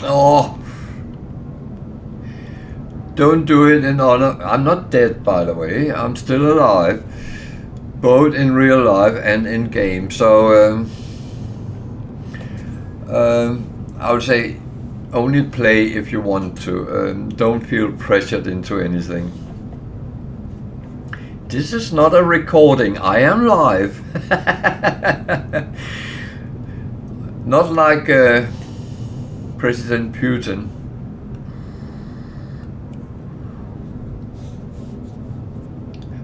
Oh, don't do it in honor. I'm not dead, by the way. I'm still alive, both in real life and in game. So I would say only play if you want to. Don't feel pressured into anything. This is not a recording. I am live. Not like President Putin.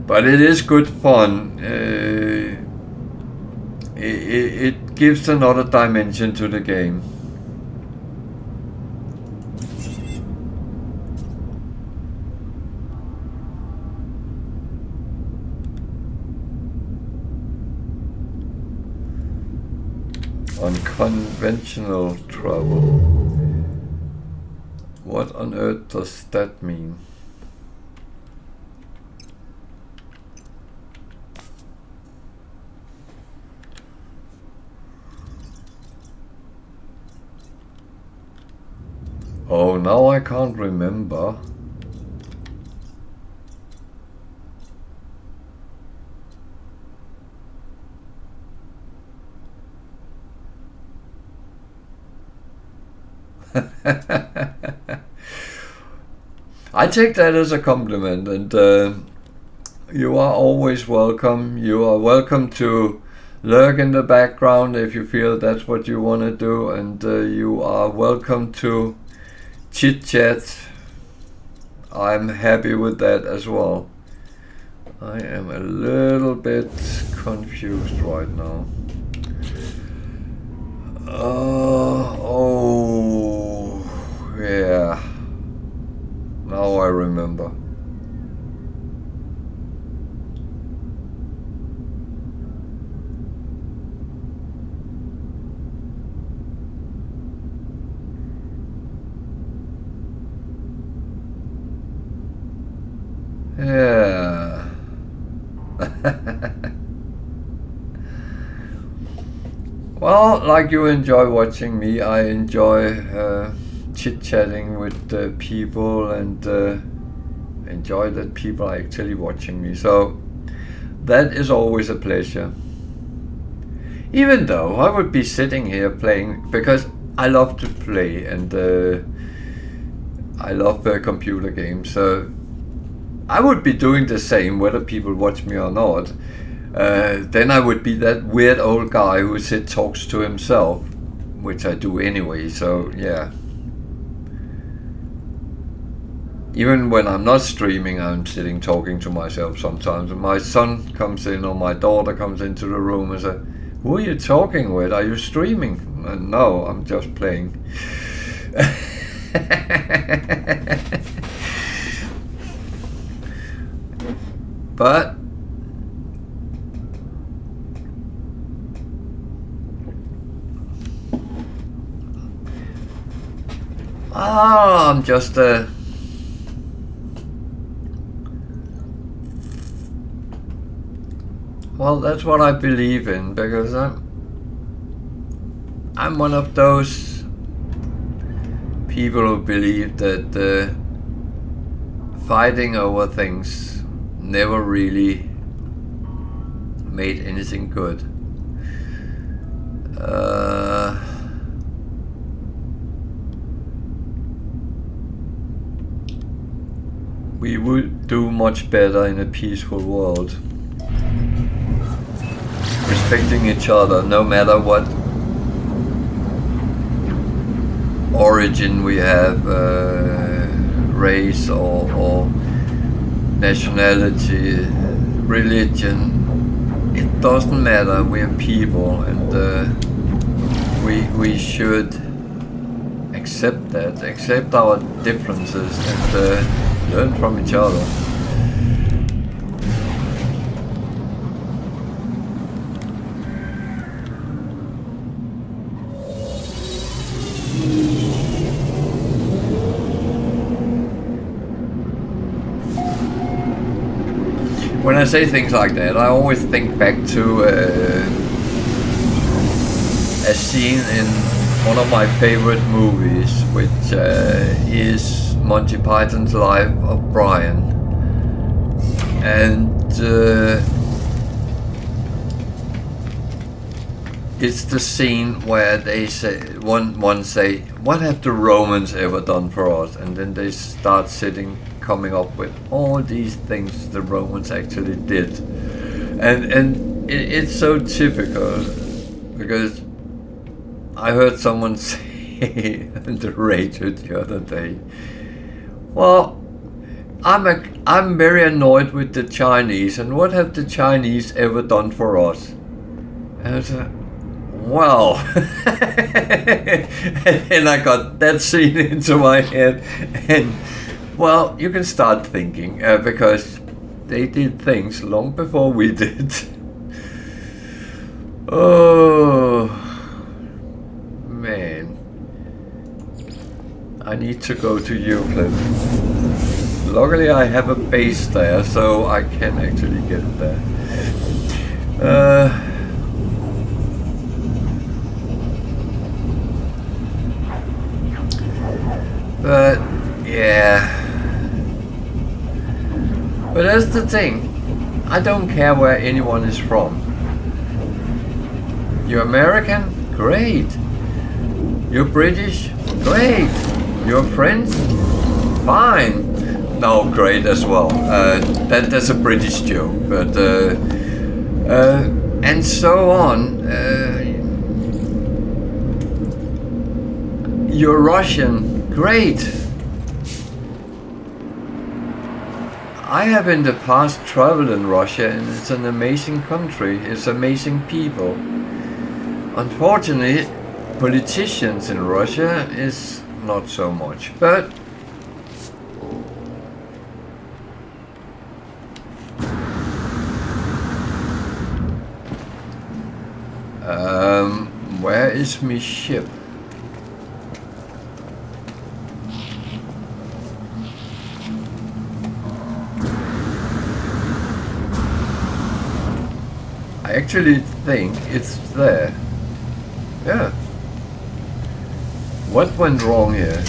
But it is good fun. It gives another dimension to the game. Unconventional travel. What on earth does that mean? Oh, now I can't remember. I take that as a compliment, and you are always welcome. You are welcome to lurk in the background if you feel that's what you want to do, and you are welcome to chit chat. I'm happy with that as well. I am a little bit confused right now. Oh, yeah. Now I remember. Yeah. Well, like you enjoy watching me, I enjoy chit-chatting with people, and enjoy that people are actually watching me. So that is always a pleasure. Even though I would be sitting here playing, because I love to play, and I love computer games. So I would be doing the same whether people watch me or not. Then I would be that weird old guy who talks to himself, which I do anyway, so yeah. Even when I'm not streaming, I'm sitting talking to myself sometimes. And my son comes in, or my daughter comes into the room and says, "Who are you talking with? Are you streaming?" No, I'm just playing. But I'm just well, that's what I believe in, because I'm one of those people who believe that fighting over things never really made anything good. We would do much better in a peaceful world, respecting each other no matter what origin we have, race or nationality, religion. It doesn't matter. We are people, and we should accept that, accept our differences, and learn from each other. When I say things like that, I always think back to a scene in one of my favorite movies, which is Monty Python's Life of Brian. And it's the scene where they say, one say, what have the Romans ever done for us? And then they start coming up with all these things the Romans actually did. And it's so typical, because I heard someone say on the radio the other day, well, I'm very annoyed with the Chinese, and what have the Chinese ever done for us? And I said, well, and then I got that scene into my head, and well, you can start thinking, because they did things long before we did. Oh, man. I need to go to Euclid. Luckily I have a base there, so I can actually get there. But yeah, but that's the thing, I don't care where anyone is from. You're American? Great. You're British? Great. You're French? Fine. No, great as well. That's a British joke, but and so on. You're Russian? Great. I have in the past traveled in Russia, and it's an amazing country. It's amazing people. Unfortunately, politicians in Russia is not so much, but where is my ship? I actually think it's there. Yeah. What went wrong here?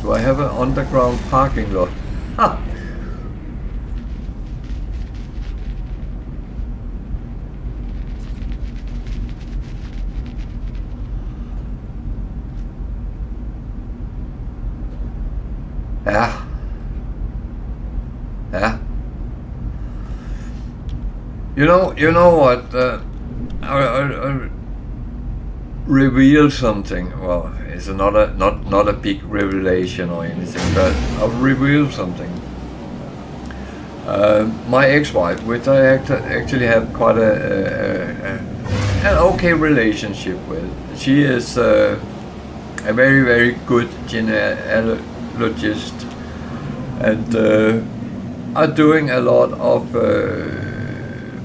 Do I have an underground parking lot? Ha! Yeah. Yeah. You know what? I'll reveal something. Well, it's not a big revelation or anything, but I'll reveal something. My ex-wife, which I actually have quite an okay relationship with, she is a very, very good genealogist, and are doing a lot of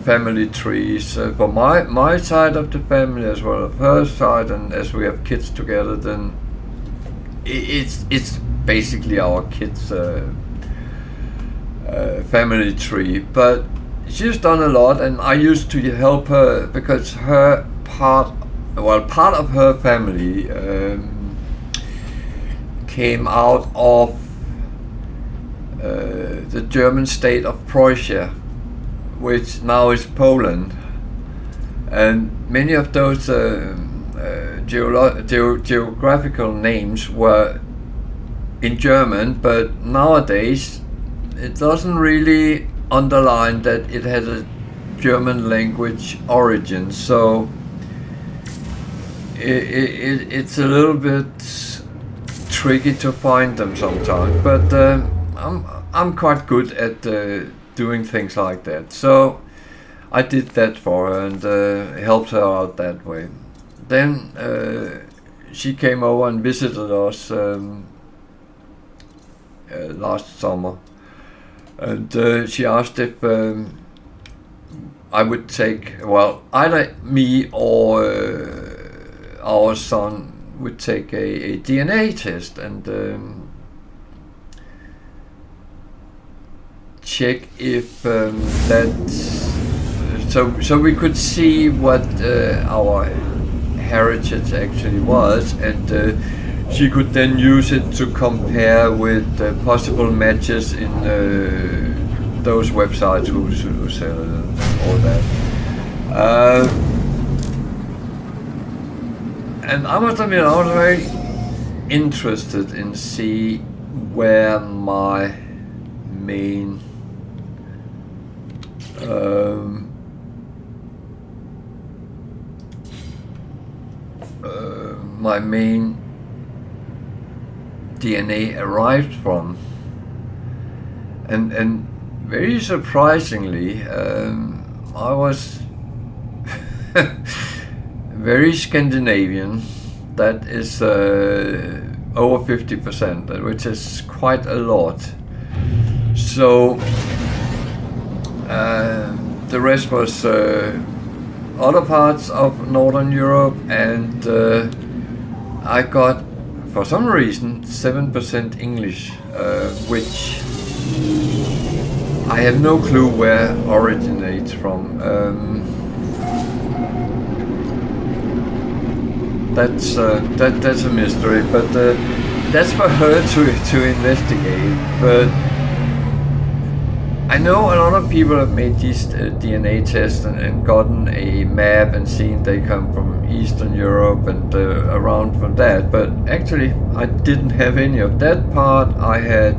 family trees for my side of the family as well as her side, and as we have kids together, then it's basically our kids' family tree. But she's done a lot, and I used to help her because part of her family came out of the German state of Prussia, which now is Poland, and many of those geographical names were in German, but nowadays it doesn't really underline that it has a German language origin, so it's a little bit tricky to find them sometimes, but I'm quite good at doing things like that, so I did that for her and helped her out that way. Then she came over and visited us last summer, and she asked if I would take, well, either me or our son would take a DNA test and check if that so we could see what our heritage actually was, and she could then use it to compare with possible matches in those websites who sell all that. And I must admit, I was very interested in see where my main DNA arrived from, and very surprisingly, I was very Scandinavian. That is over 50%, which is quite a lot. So the rest was other parts of Northern Europe, and I got, for some reason, 7% English, which I have no clue where originates from. That's a mystery, but that's for her to investigate. But I know a lot of people have made these DNA tests and gotten a map and seen they come from Eastern Europe and around from that. But actually, I didn't have any of that part. I had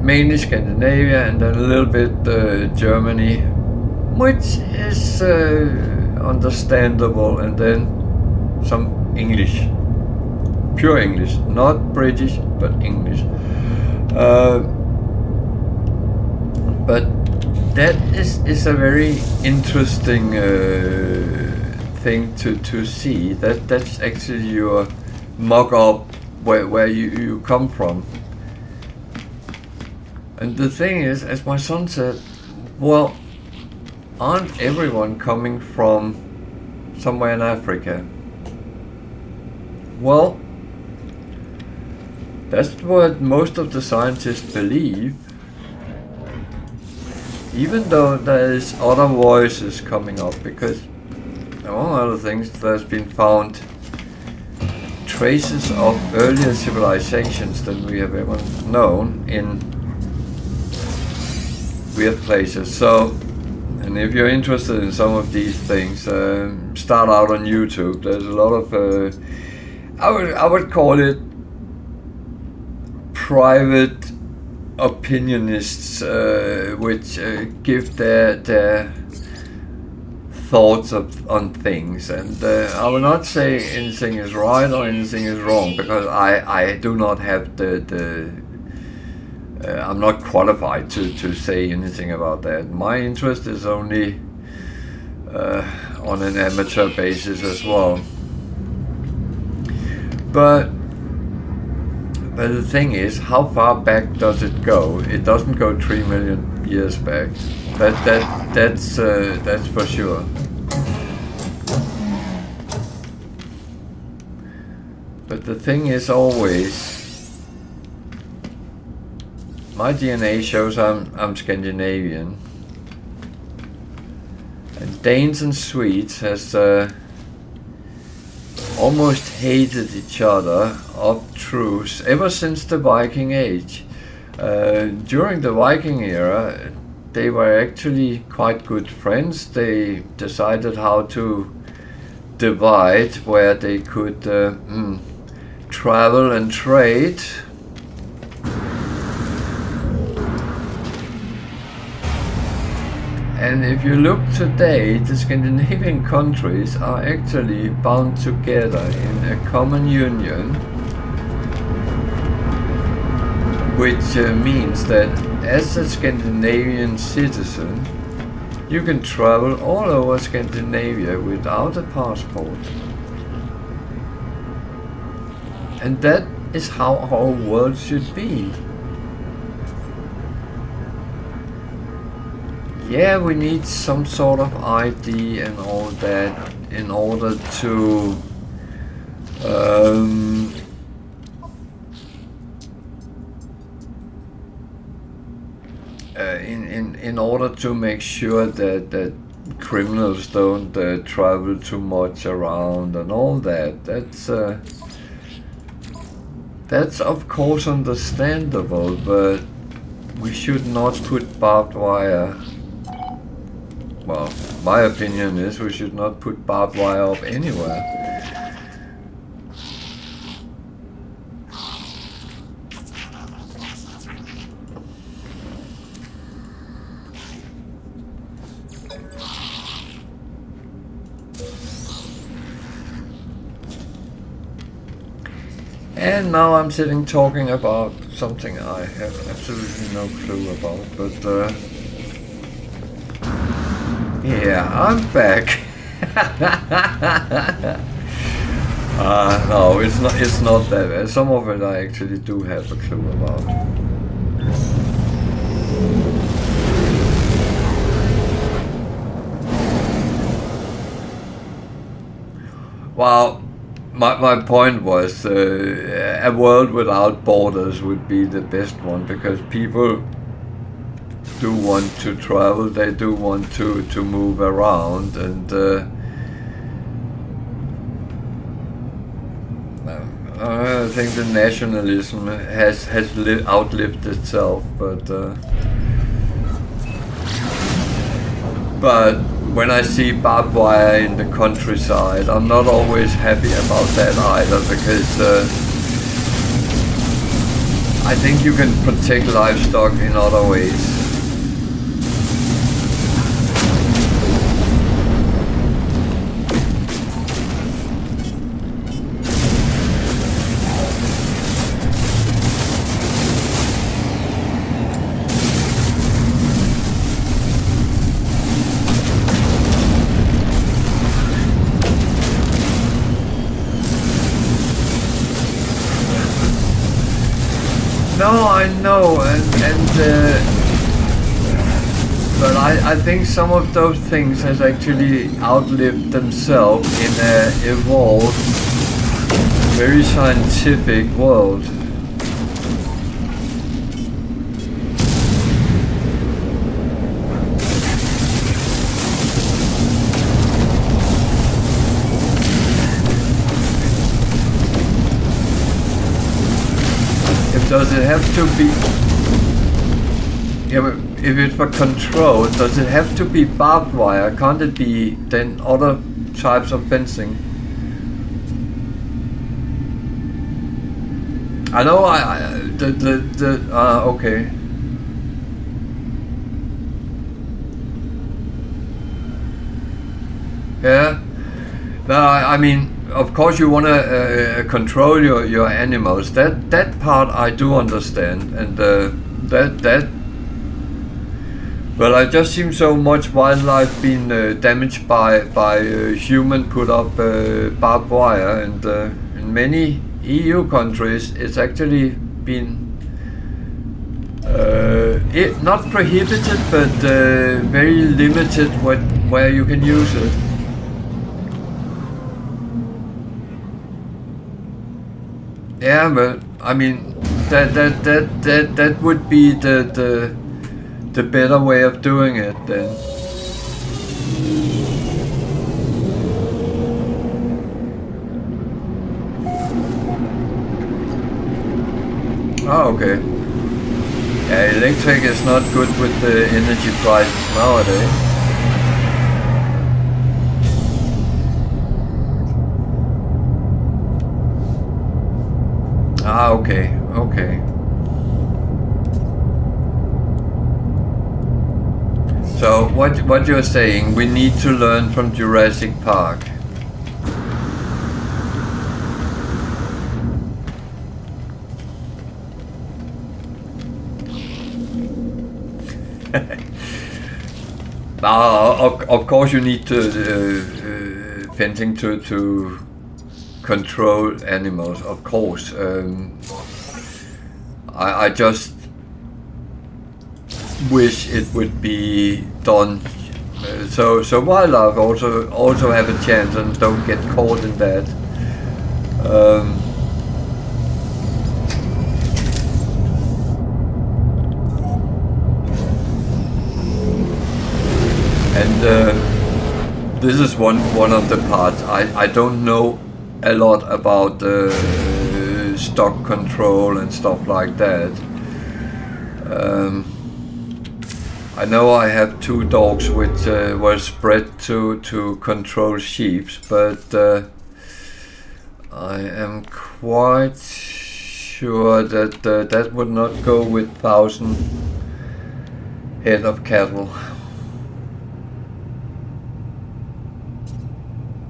mainly Scandinavia and then a little bit Germany, which is understandable, and then some English, pure English, not British, but English. But that is a very interesting thing to see. That's actually your mock-up where you come from. And the thing is, as my son said, well, aren't everyone coming from somewhere in Africa? Well, that's what most of the scientists believe, even though there is other voices coming up, because among other things there's been found traces of earlier civilizations than we have ever known in weird places. So, and if you're interested in some of these things, start out on YouTube. There's a lot of I would call it private opinionists, which give their thoughts on things, and I will not say anything is right or anything is wrong, because I do not have I'm not qualified to say anything about that. My interest is only on an amateur basis as well. But the thing is, how far back does it go? It doesn't go 3 million years back. That's for sure. But the thing is always, my DNA shows I'm Scandinavian, and Danes and Swedes has almost hated each other up through ever since the Viking Age. During the Viking era, they were actually quite good friends. They decided how to divide where they could travel and trade. And if you look today, the Scandinavian countries are actually bound together in a common union, which means that as a Scandinavian citizen, you can travel all over Scandinavia without a passport. And that is how our world should be. Yeah, we need some sort of ID and all that in order to in order to make sure that criminals don't travel too much around and all that. That's of course understandable, but we should not put barbed wire. Well, my opinion is we should not put barbed wire up anywhere. And now I'm sitting talking about something I have absolutely no clue about, but yeah, I'm back. No, it's not that bad. Some of it I actually do have a clue about. Well, my point was a world without borders would be the best one, because people do want to travel, they do want to move around, and I think the nationalism has outlived itself, but when I see barbed wire in the countryside, I'm not always happy about that either, because I think you can protect livestock in other ways. No, I know, but I think some of those things has actually outlived themselves in a evolved, very scientific world. Does it have to be, yeah, if it's for control, does it have to be barbed wire? Can't it be then other types of fencing? I know okay. Yeah, no, I mean, of course you want to control your animals. That part I do understand, and that. Well, I just seen so much wildlife being damaged by human put up barbed wire, and in many EU countries it's actually been not prohibited, but very limited where you can use it. Yeah, but I mean that would be the better way of doing it then. Oh, okay. Yeah, electric is not good with the energy prices nowadays. Ah, okay, okay. So what you're saying, we need to learn from Jurassic Park. Of course you need to fencing to control animals, of course. I just wish it would be done so wildlife also have a chance and don't get caught in that. this is one of the parts. I don't know a lot about stock control and stuff like that. I know I have 2 dogs which were bred to control sheep, but I am quite sure that that would not go with 1,000 head of cattle.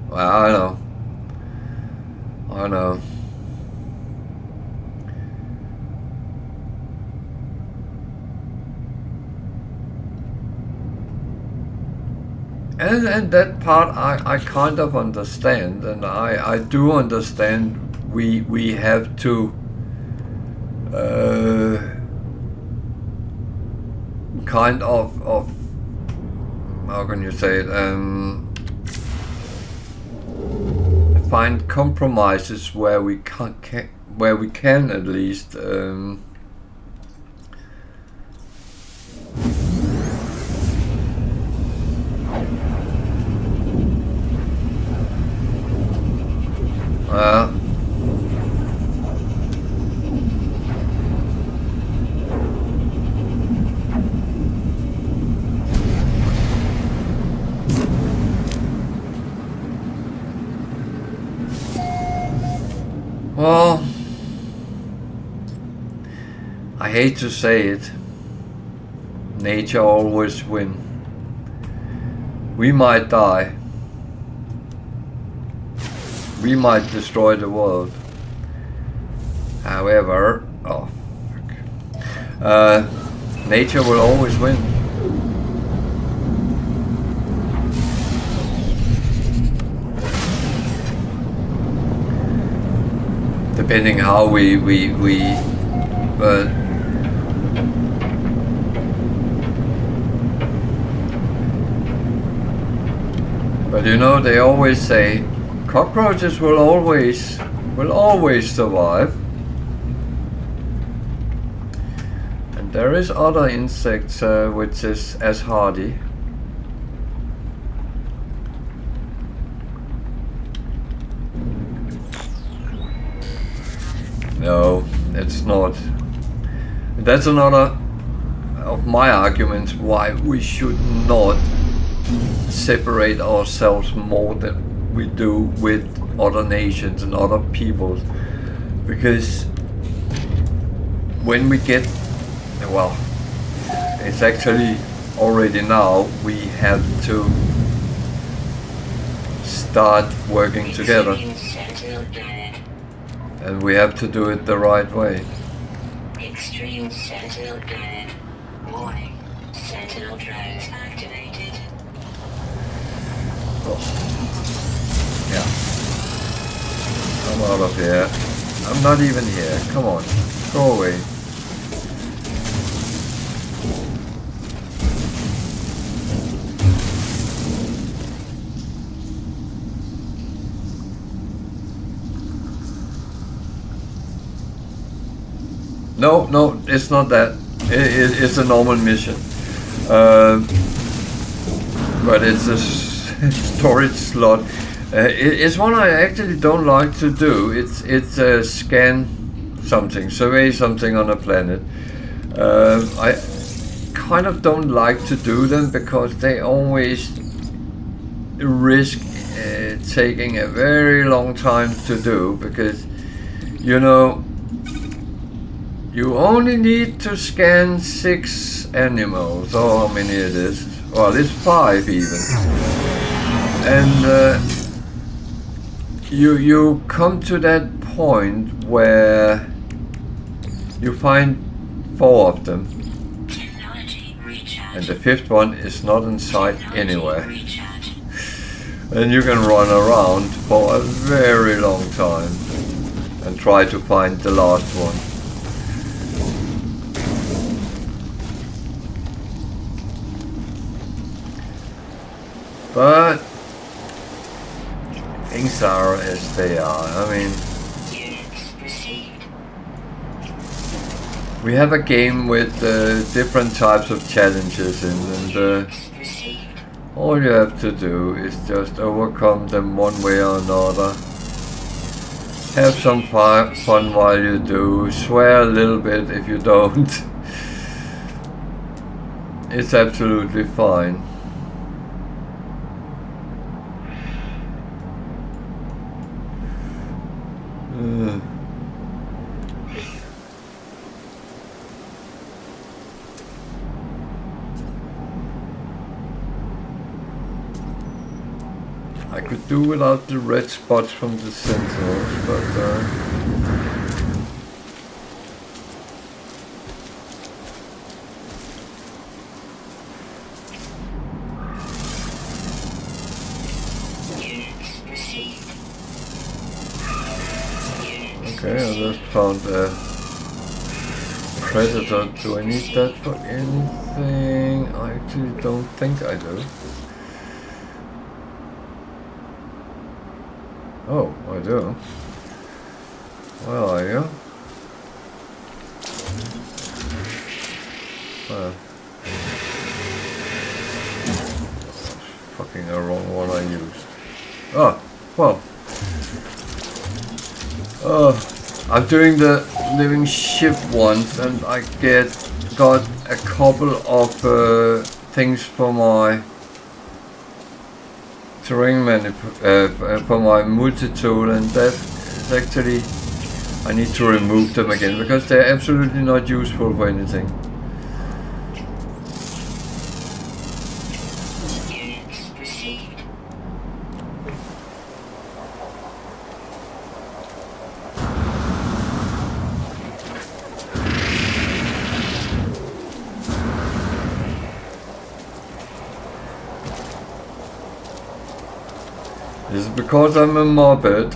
Well, I know. And that part I kind of understand, and I do understand we have to kind of how can you say it, find compromises where we can at least well, I hate to say it, nature always wins. We might die. We might destroy the world. However, nature will always win. Depending how we but you know, they always say cockroaches will always survive, and there is other insects which is as hardy. No, it's not. That's another of my arguments why we should not separate ourselves more than we do with other nations and other peoples, because when we get, well, it's actually already now, we have to start working together. And we have to do it the right way. Extreme Sentinel Grid. Warning. Sentinel drones activated. Oh. Yeah. I'm out of here. I'm not even here. Come on. Go away. No, it's not that. It's a normal mission. But it's a storage slot. It's one I actually don't like to do. It's scan something, survey something on a planet. I kind of don't like to do them because they always risk taking a very long time to do, because you know, you only need to scan 6 animals, or how many it is. Well, it's 5 even. And you come to that point where you find 4 of them. And the 5th one is not in sight anywhere. And you can run around for a very long time and try to find the last one. But things are as they are. I mean, we have a game with different types of challenges, and All you have to do is just overcome them one way or another. Have some fun while you do. Swear a little bit if you don't. It's absolutely fine. I could do without the red spots from the sentinels, but okay, I just found a predator. Do I need that for anything? I actually don't think I do. Oh, I do. Where are you? Fucking the wrong one I used. Oh, well. I'm doing the living ship once, and I got a couple of things for my terrain for my multi-tool, and that is actually, I need to remove them again because they're absolutely not useful for anything. Is it because I'm a morbid?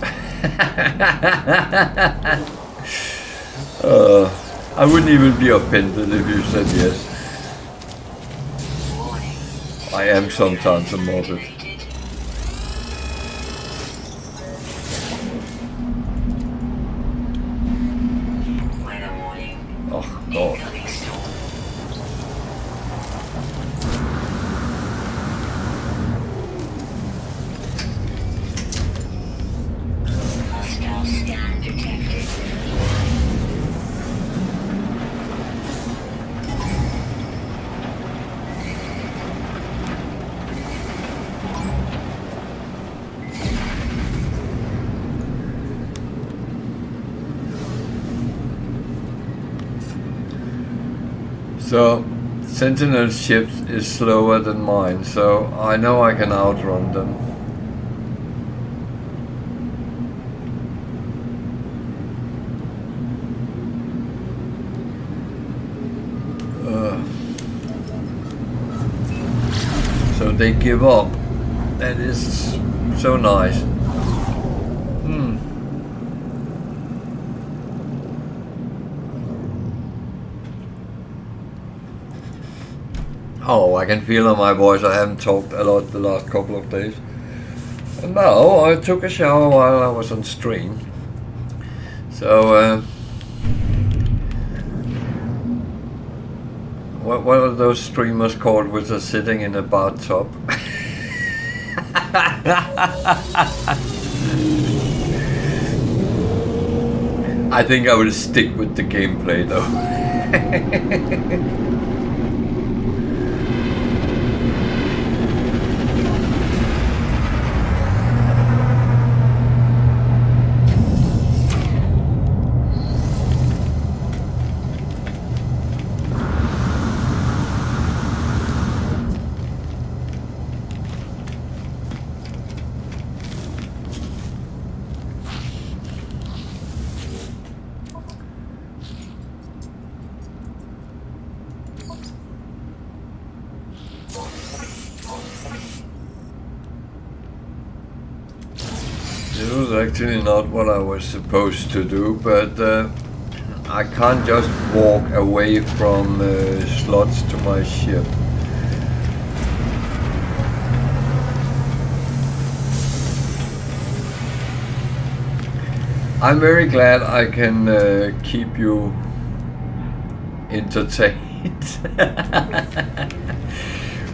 I wouldn't even be offended if you said yes. I am sometimes a morbid. Oh God. So, Sentinel ships is slower than mine, so I know I can outrun them. So they give up. That is so nice. Oh, I can feel on my voice I haven't talked a lot the last couple of days. And now I took a shower while I was on stream. So, what are those streamers called which are sitting in a bathtub? I think I will stick with the gameplay though. This was actually not what I was supposed to do, but I can't just walk away from slots to my ship. I'm very glad I can keep you entertained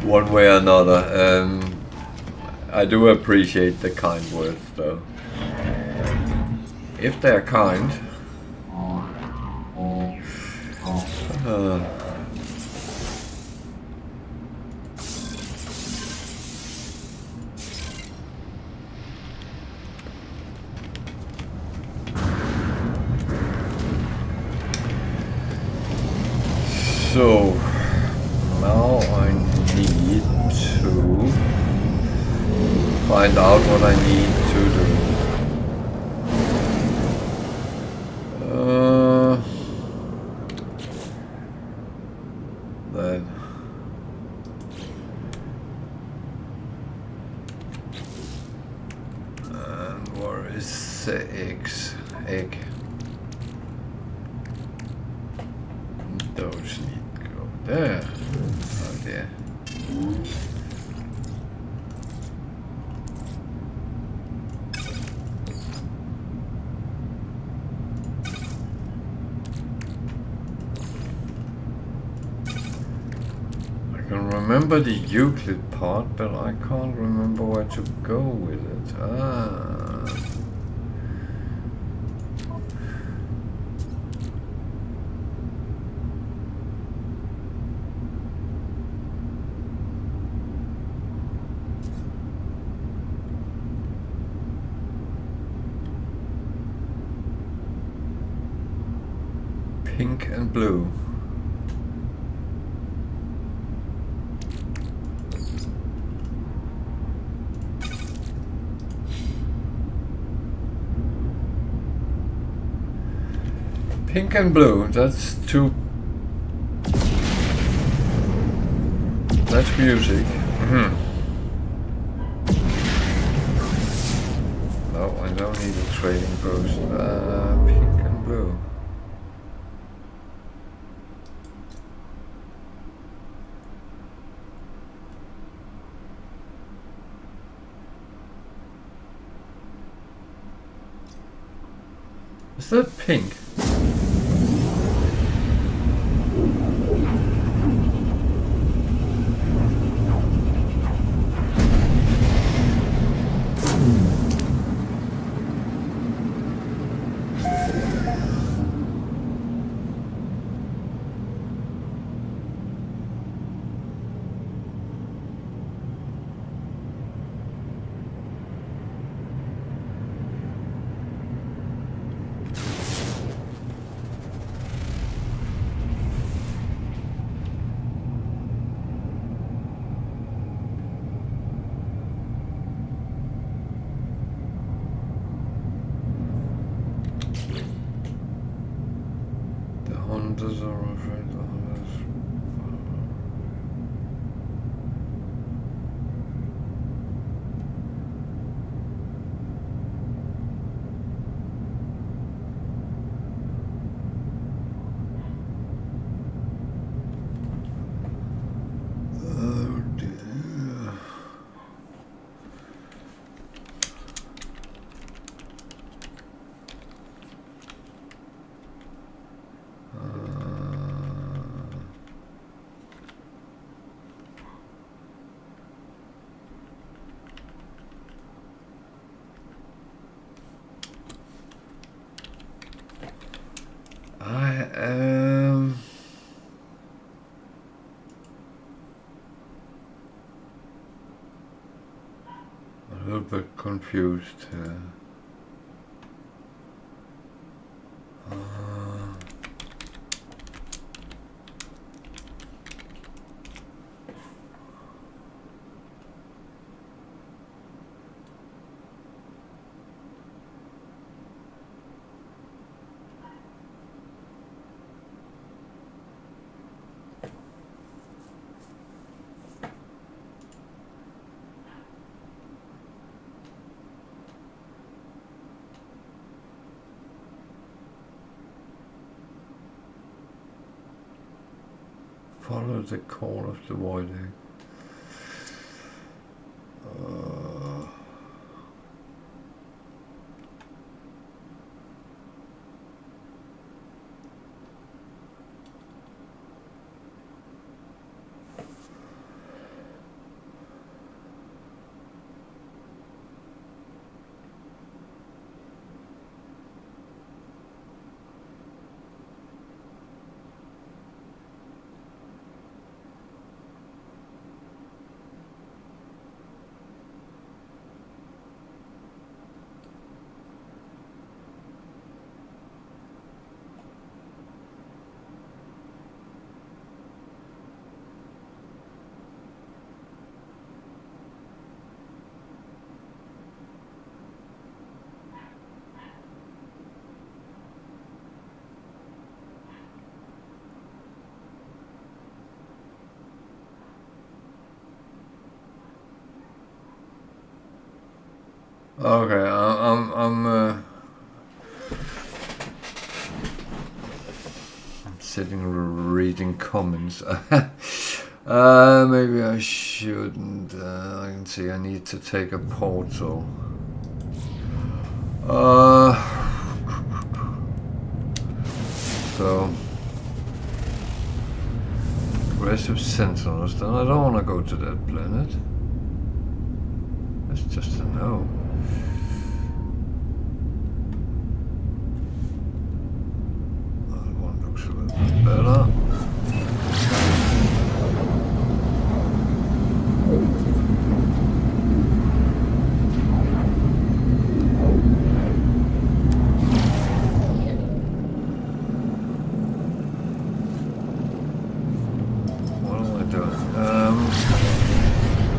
one way or another. I do appreciate the kind words, though. If they're kind. So now I need to find out what I need to do. Then and where is the egg? Those need to go there. Oh dear. I can remember the Euclid part, but I can't remember where to go with it. Pink and blue. Pink and blue, that's two. That's music. No, I don't need a trading post. Pink and blue. Is that pink? Hunters are afraid the hunters. Oh dear. I am a little bit confused here. Follow the call of the voiding. Okay, I'm sitting reading comments. Maybe I shouldn't. I can see I need to take a portal. So aggressive sentinels. Then I don't want to go to that planet. That's just a no. That one looks a little bit better.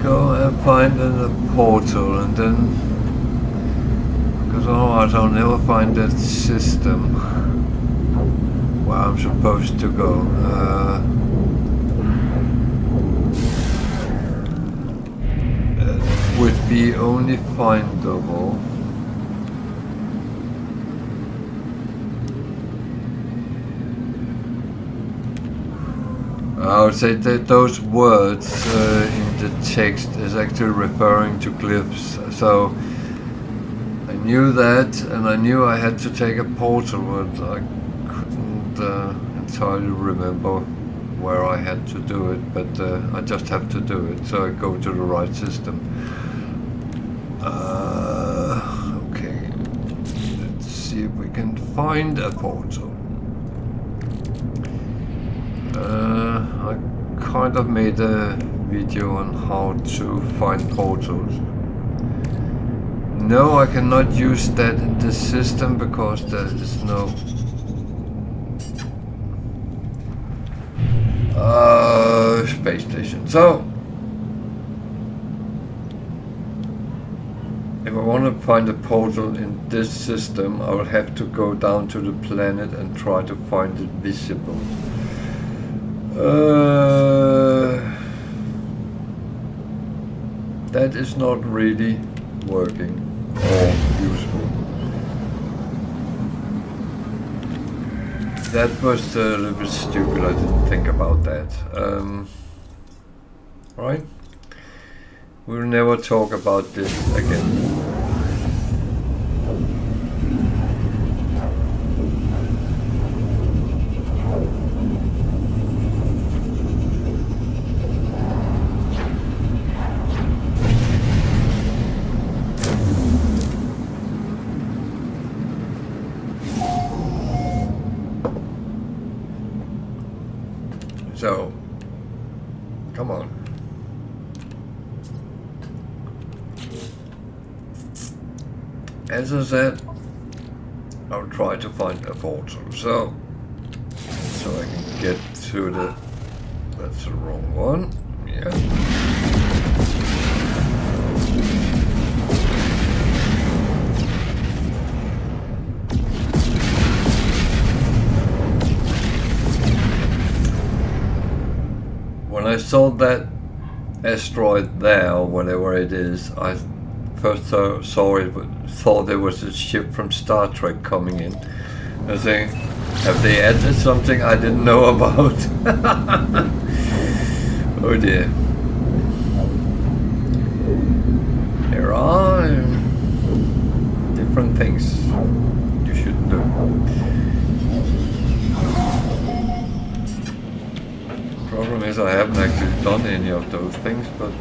Go and find a portal, and then, because otherwise I'll never find that system where I'm supposed to go. It would be only findable. I would say that those words in the text is actually referring to glyphs. So I knew that, and I knew I had to take a portal, but I couldn't entirely remember where I had to do it. But I just have to do it, so I go to the right system. Okay, let's see if we can find a portal. I kind of made a video on how to find portals. No, I cannot use that in this system because there is no space station. So if I want to find a portal in this system, I will have to go down to the planet and try to find it visible. That is not really working or useful. That was a little bit stupid. I didn't think about that. Right? We'll never talk about this again. So, come on. As I said, I'll try to find a portal. So I can get to the... That's the wrong one. Yeah. When I saw that asteroid there, or whatever it is, I first saw it, thought there was a ship from Star Trek coming in. I was saying, have they added something I didn't know about? Oh dear. There are different things you should do. Problem is I haven't actually done any of those things, but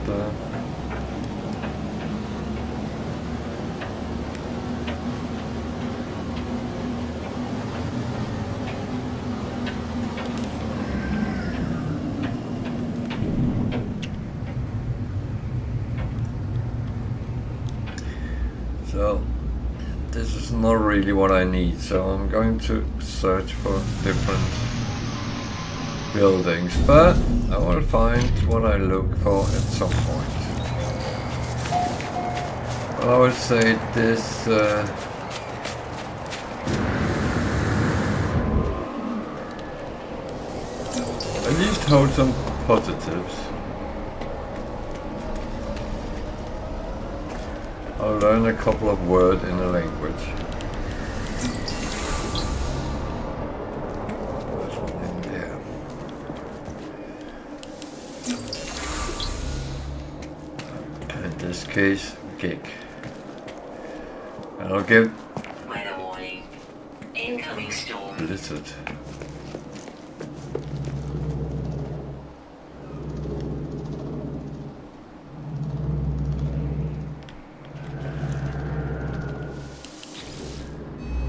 so this is not really what I need, so I'm going to search for different buildings, but I will find what I look for at some point. Well, I would say this at least hold some positives. I'll learn a couple of words in a language. There's one in there. In this case, gig. And I'll give Weather warning. Incoming storm. blizzard.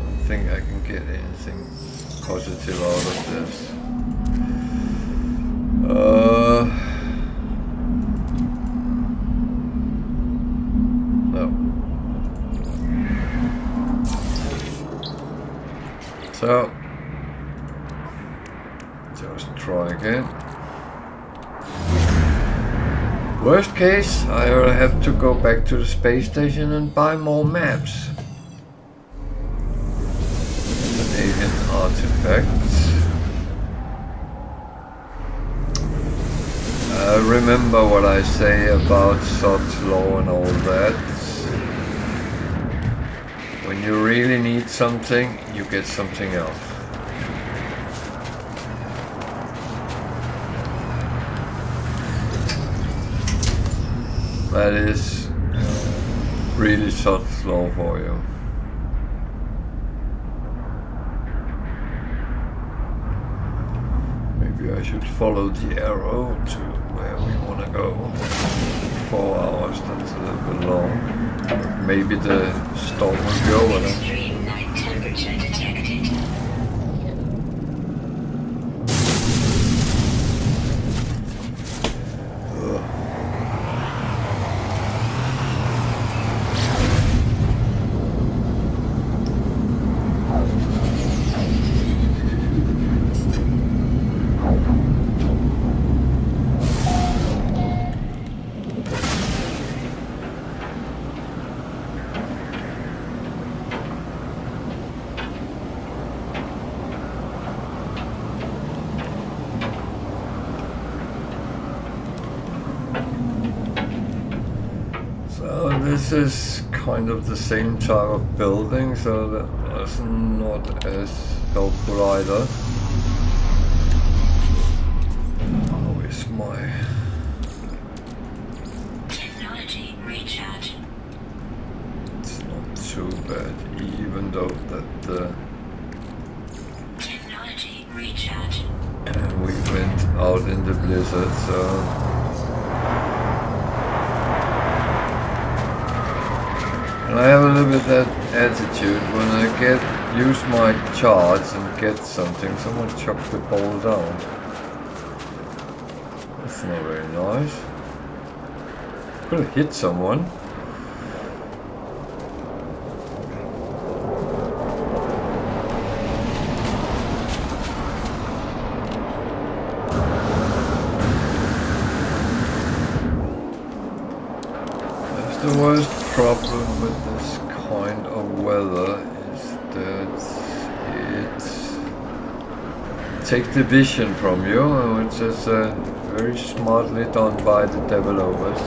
I think I can get anything positive out of this. No. So, just try again. Worst case, I will have to go back to the space station and buy more maps. Alien artifacts. Remember what I say about Sod's law and all that. When you really need something, you get something else. That is really Sod's law for you. I should follow the arrow to where we want to go. 4 hours, that's a little bit long. Maybe the storm will be over then. Extreme night temperature detected. This is kind of the same type of building, so that's not as helpful either. How is my Technology recharge. It's not too bad, even though that Technology recharge. we went out in the blizzard, so. And I have a little bit that attitude when I use my charge and get something, someone chucks the ball down. That's not very nice. Could have hit someone. That's the worst problem with this kind of weather is that it takes the vision from you, which is very smartly done by the developers.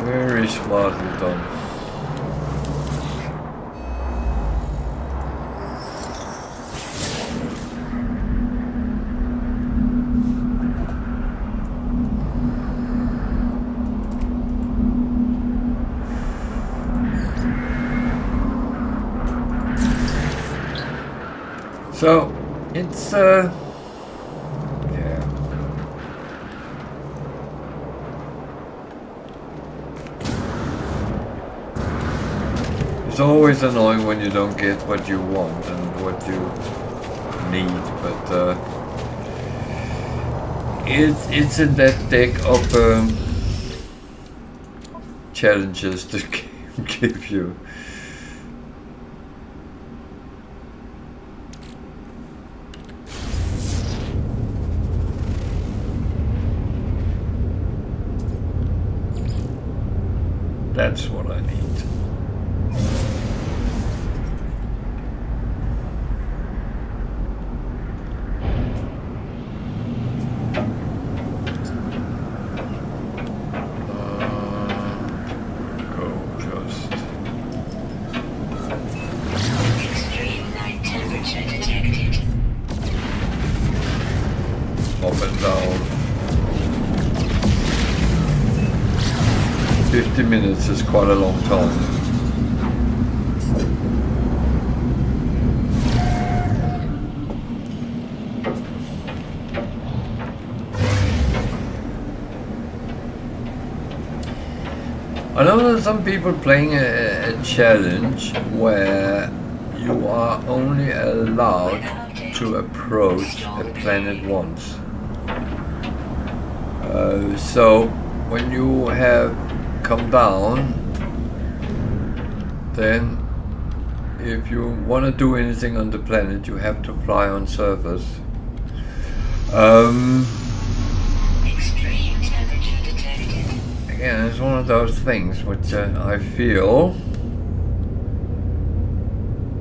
Very smartly done. So, it's yeah. It's always annoying when you don't get what you want and what you need, but it's in that deck of challenges to give you. That's what I need. Extreme night temperature detected. Up and down. 50 minutes is quite a long time. I know there's some people playing a challenge where you are only allowed to approach a planet once. So when you have come down, then if you want to do anything on the planet, you have to fly on surface. Extreme temperature detected. Again, it's one of those things which I feel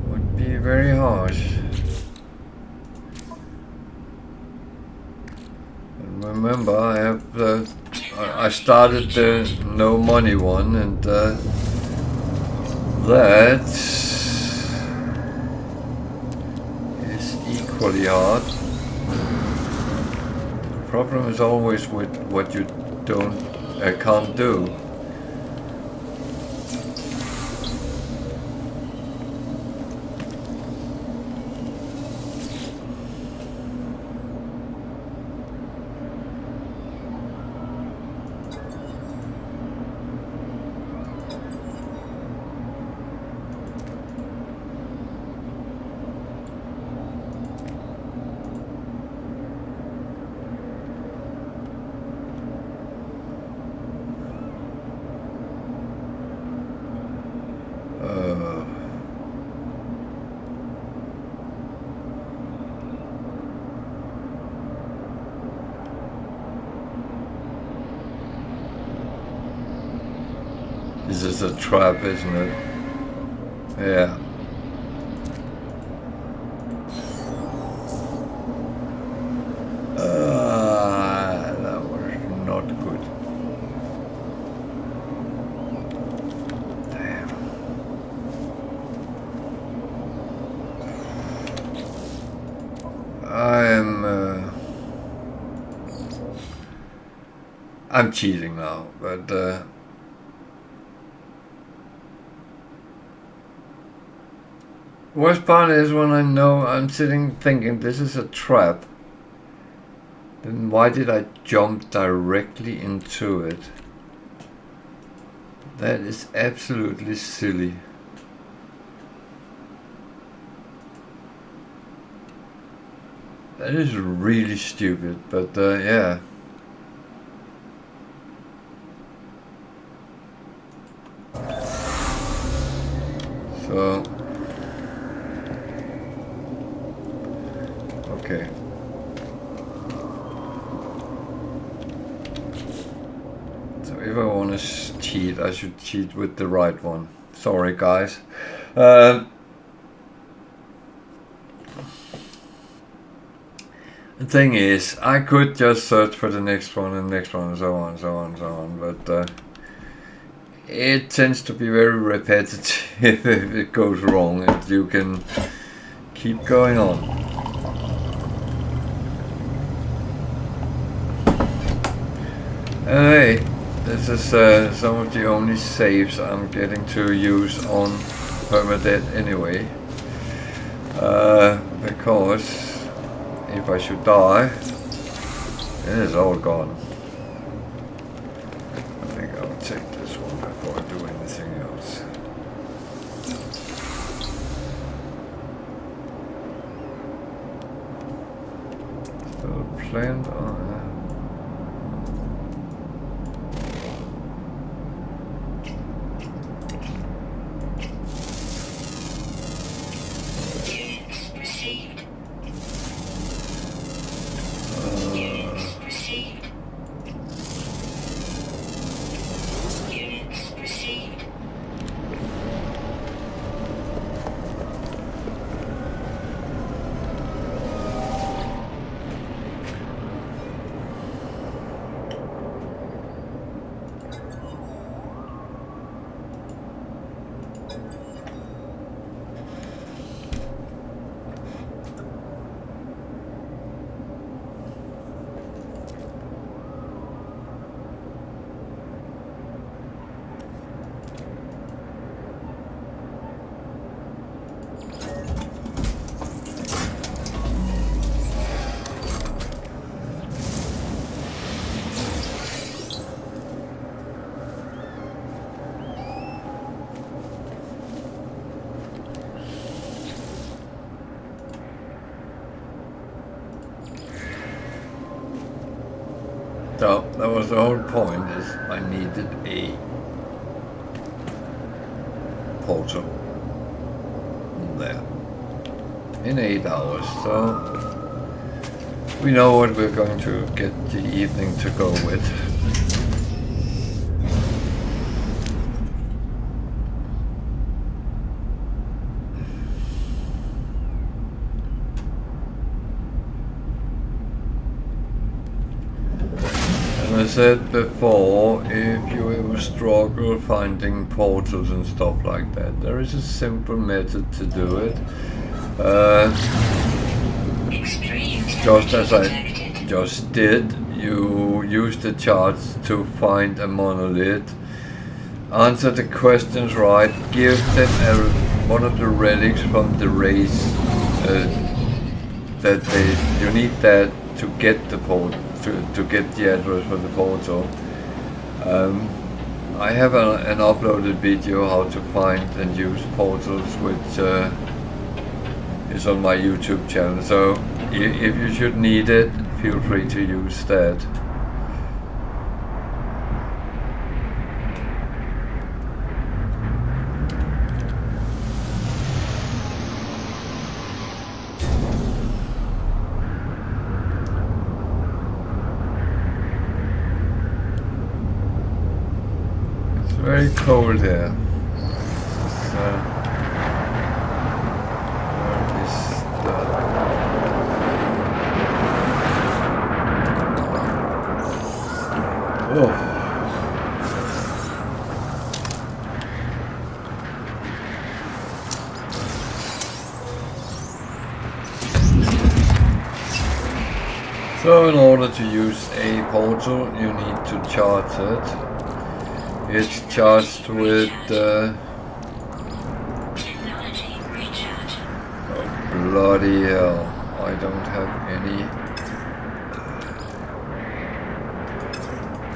would be very harsh. And remember, I have I started the no money one, and that is equally hard. The problem is always with what you can't do. This is a trap, isn't it? Yeah. That was not good. Damn. I'm cheating now, but worst part is when I know I'm sitting thinking this is a trap, then why did I jump directly into it? That is absolutely silly. That is really stupid, but yeah. So, okay. So if I want to cheat, I should cheat with the right one. Sorry, guys. The thing is, I could just search for the next one and next one and so on and so on and so on, but it tends to be very repetitive if it goes wrong, and you can keep going on. Hey, this is some of the only saves I'm getting to use on Permadeath anyway, because if I should die, it is all gone. I think I'll take this one before I do anything else. Still planned on. Received. the whole point is I needed a portal there in 8 hours, so we know what we're going to get the evening to go with. I said before, if you ever struggle finding portals and stuff like that, there is a simple method to do it. Just as I just did, you use the charts to find a monolith, answer the questions right, give them one of the relics from the race that you need that to get the portal. To get the address for the portal. I have an uploaded video how to find and use portals, which is on my YouTube channel, so if you should need it, feel free to use that. Very cold here. Where is oh. So in order to use a portal, you need to charge it. It's charged with oh bloody hell, I don't have any.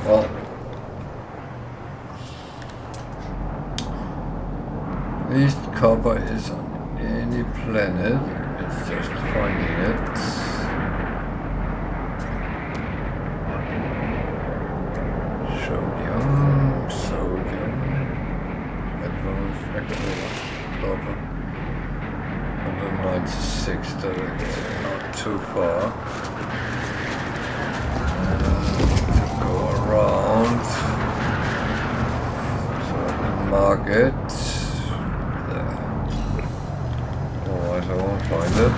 Well, at least copper is on any planet, it's just finding it. Sodium, advanced copper, 196, that's not too far. To go around, so I can mark it there. Otherwise I won't find it.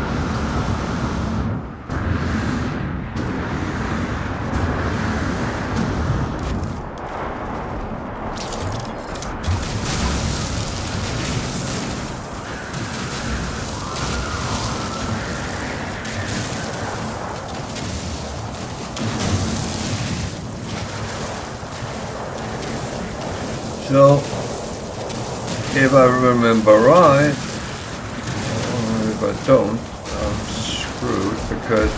So, if I remember right, or if I don't, I'm screwed because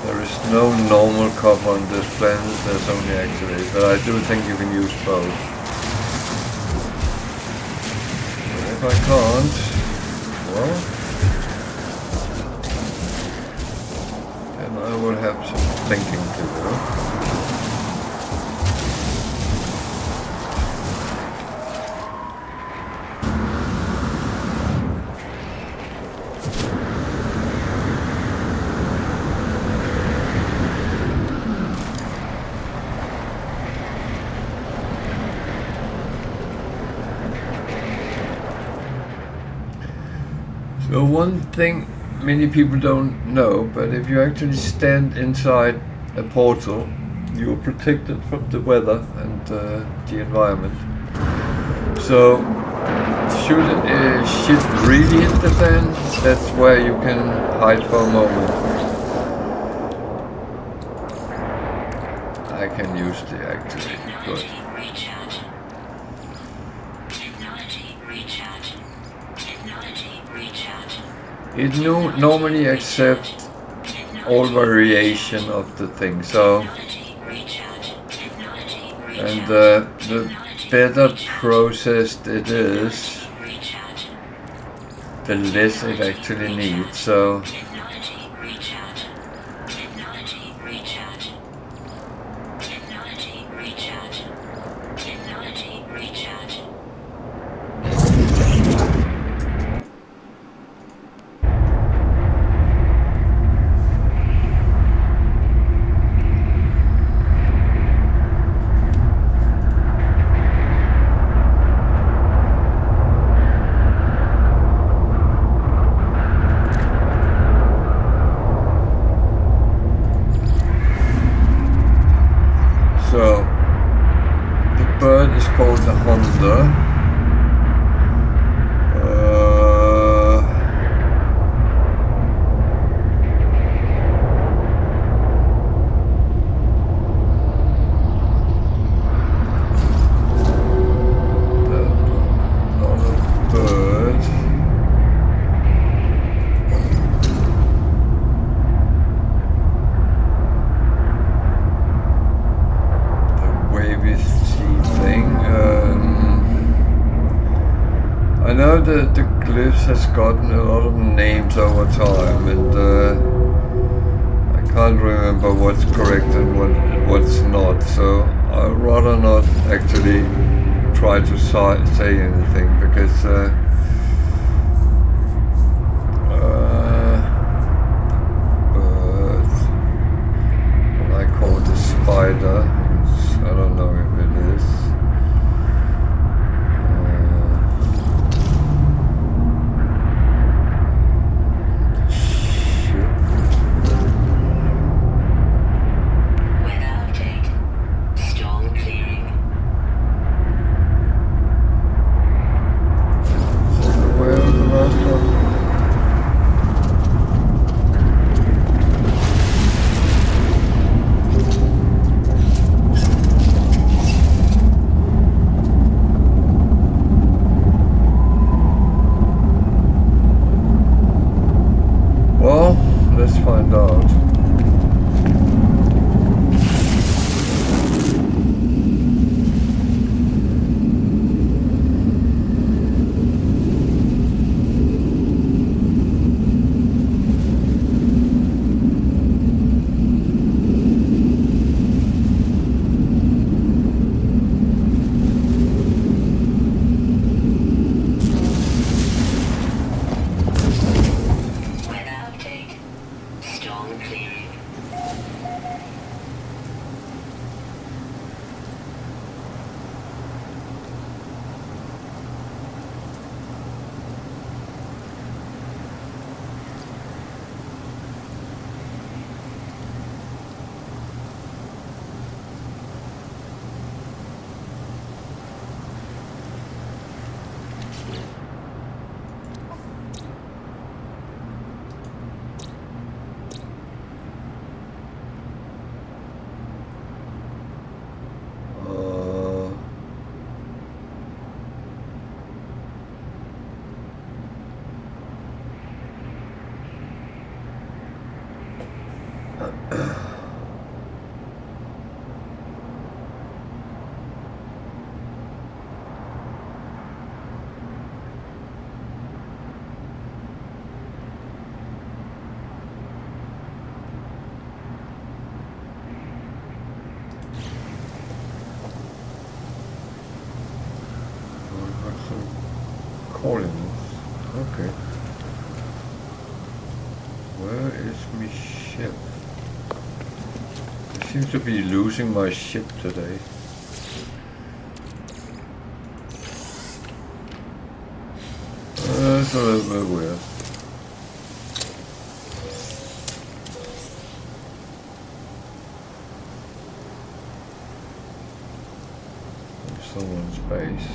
there is no normal copper on this planet, there's only activated, but I do think you can use both. But if I can't, well, then I will have some thinking to do. So one thing many people don't know, but if you actually stand inside a portal, you're protected from the weather and the environment. So should shit really hit the fan, that's where you can hide for a moment. I can use the activated good. It normally accepts all variation of the thing, so and the better processed it is, the less it actually needs. So bird is called the Honda. I know that the glyphs has gotten a lot of names over time, and I can't remember what's correct and what's not, so I'd rather not actually try to say anything, because bird, what I call the spider, which I don't know if it is. Well, let's find out. Coordinates. Okay. Where is my ship? I seem to be losing my ship today. That's a little bit weird. Someone's base.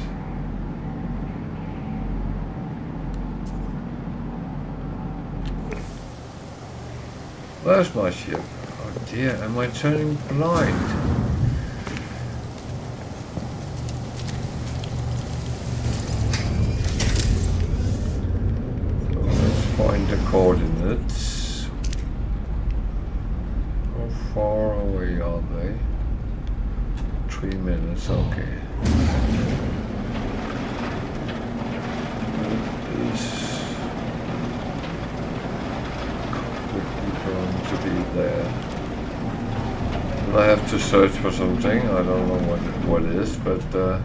Where's my ship? Oh dear, am I turning blind? So let's find the coordinates. How far away are they? 3 minutes, okay. That is going to be there. And I have to search for something. I don't know what it is, but don't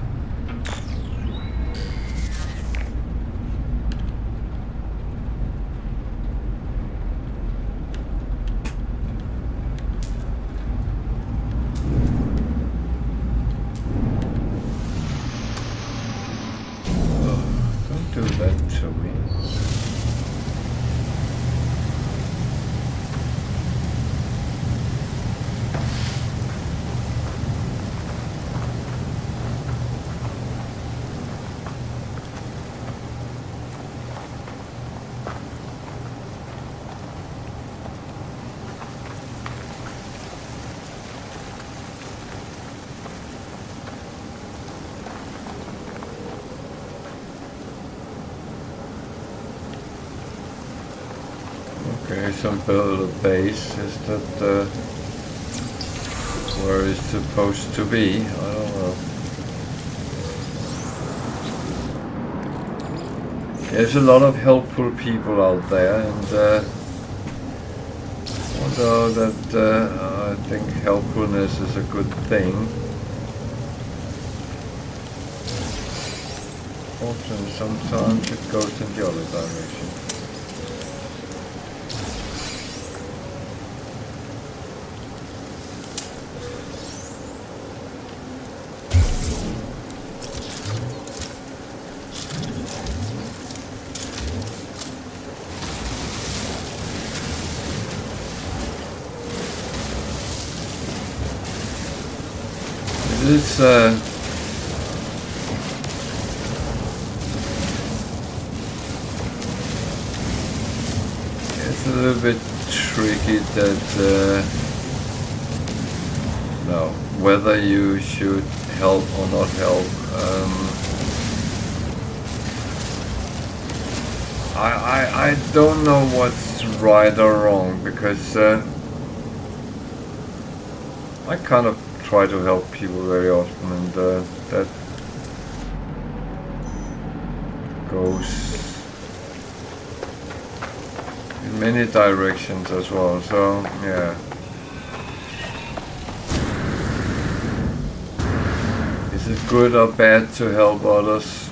do that to me. nice and build a base. Is that where it's supposed to be? I don't know. There's a lot of helpful people out there, and although that I think helpfulness is a good thing, often sometimes it goes in the other direction. It's a little bit tricky that no, whether you should help or not help. I don't know what's right or wrong, because I kind of try to help people very often, and that goes in many directions as well, so yeah. Is it good or bad to help others?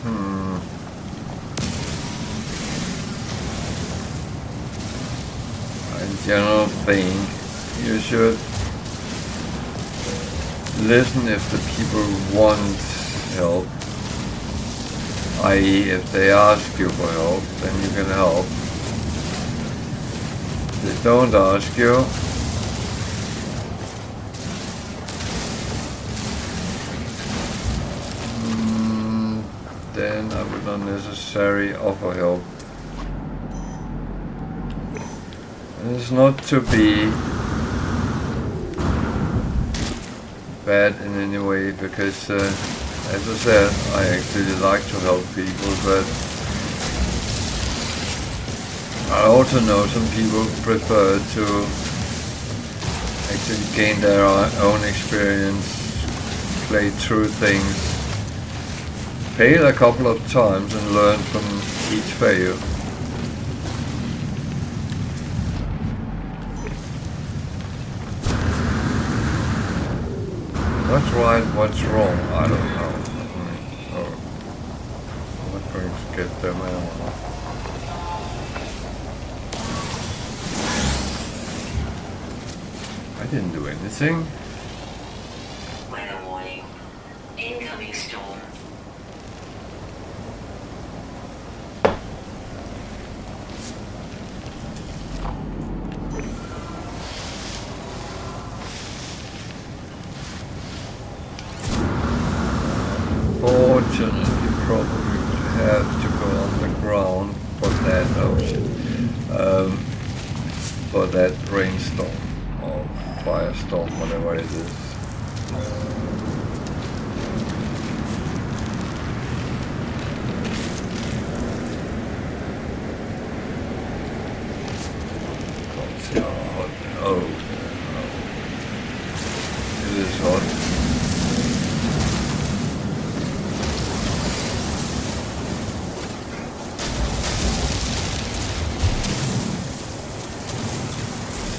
I in general think you should listen if the people want help, i.e. if they ask you for help, then you can help. If they don't ask you, then I would not necessarily offer help. And it's not to be bad in any way, because as I said, I actually like to help people, but I also know some people prefer to actually gain their own experience, play through things, fail a couple of times and learn from each fail. What's right, what's wrong, I don't know. So, I'm not going to get them out. I didn't do anything. Weather warning. Incoming storm. Fortunately, probably would have to go underground for that option, for that rainstorm or firestorm, whatever it is. Can't see how hot. Oh, it is hot.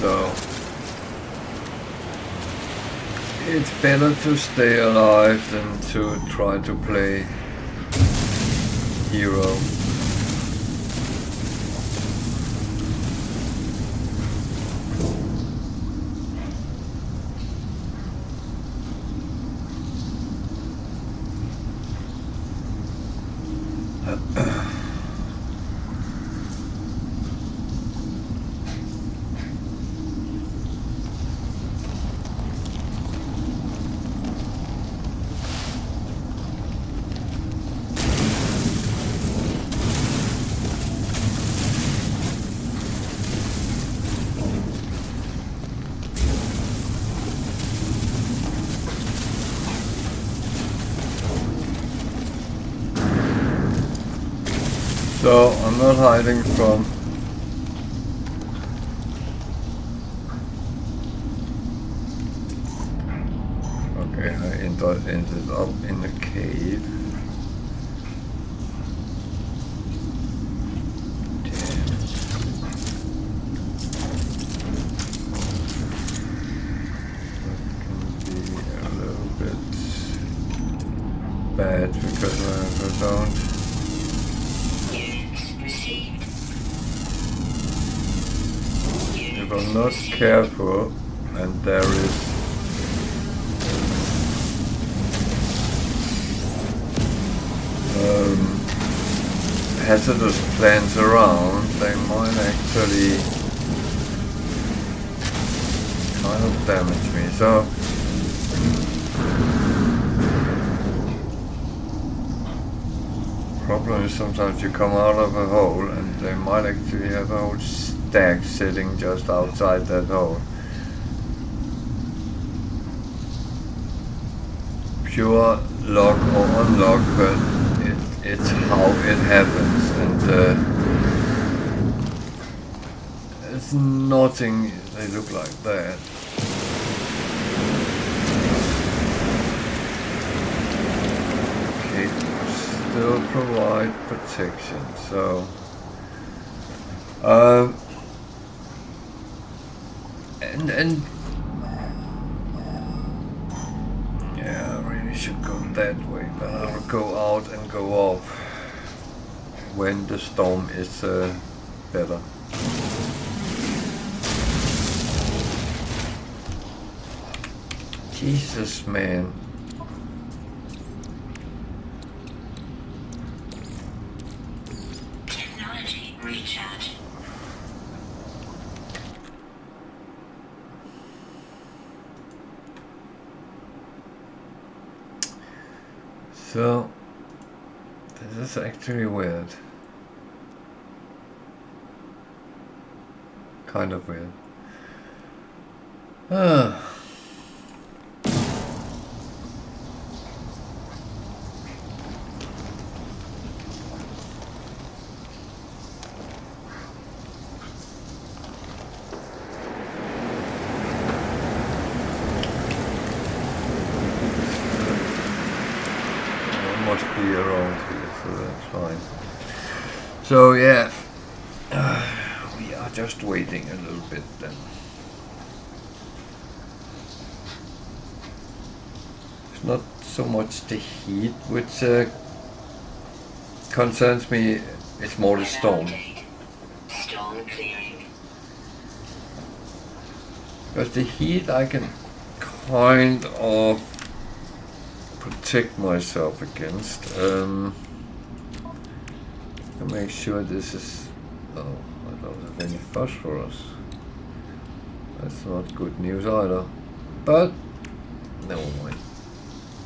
So it's better to stay alive than to try to play hero. So I'm not hiding from ended up in a cave. Bad because I don't. If I'm not careful, and there is hazardous plants around, they might actually kind of damage me. So. Problem is sometimes you come out of a hole and they might actually have a whole stack sitting just outside that hole. Pure luck or unluck, but it's how it happens, and it's nothing they look like that. Still provide protection, so and yeah, I really should go that way, but I'll go out and go off when the storm is better. Jesus, man. Recharge. So, this is actually weird. Kind of weird. Be around here, so that's fine. So yeah, we are just waiting a little bit then. It's not so much the heat which concerns me, it's more the storm. Storm clearing. Because the heat I can kind of protect myself against. To make sure this is. Oh, I don't have any phosphorus. That's not good news either. But never mind.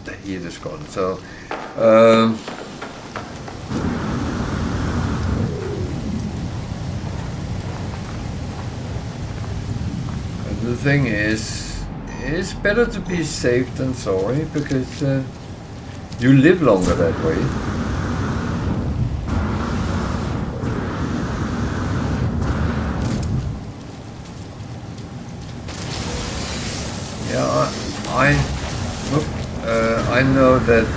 The heat is gone. So. And the thing is. It's better to be safe than sorry, because you live longer that way. Yeah, I know that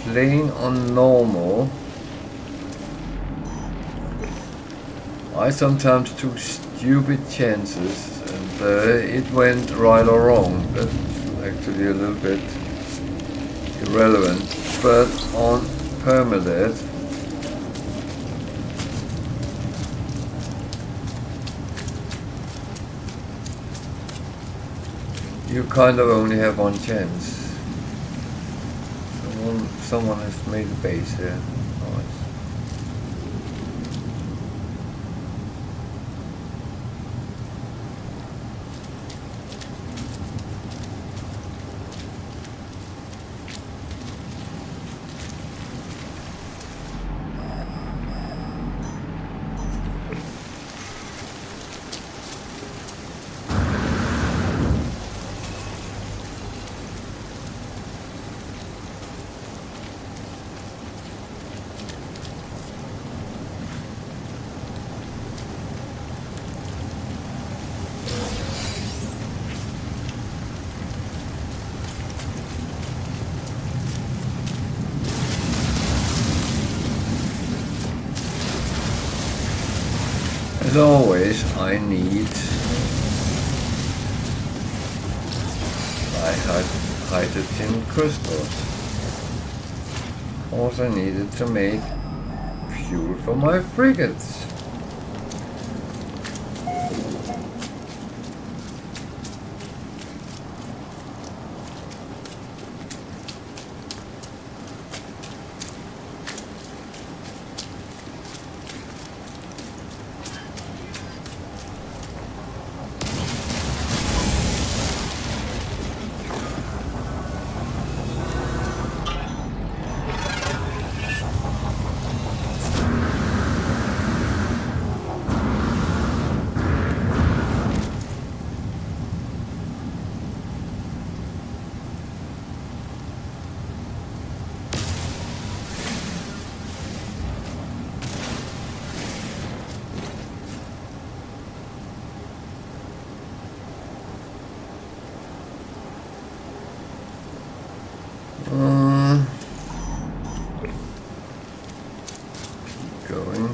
playing on normal, I sometimes took stupid chances, and it went right or wrong. That's actually a little bit irrelevant. But on Permadeath, you kind of only have one chance. Someone has made a base here. Nice. As always, I need hydrogen crystals. Also needed to make fuel for my frigates. Going.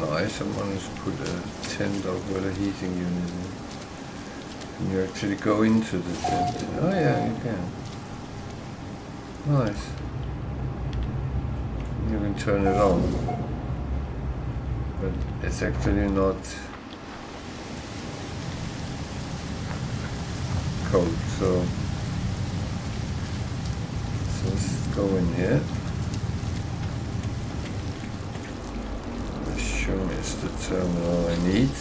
Nice, someone has put a tent over the heating unit in. Can you actually go into the tent? Oh yeah, you can. Nice. You can turn it on. But it's actually not cold, so let's just go in here. Is the terminal I need.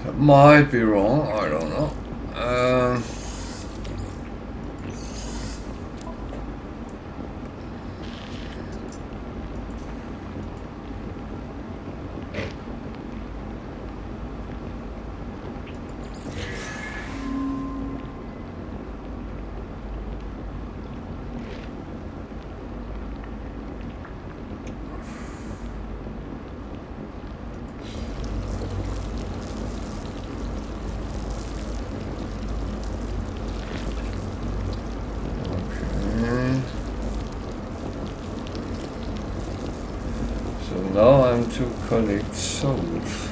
That might be wrong, I don't know. Now I'm to collect souls.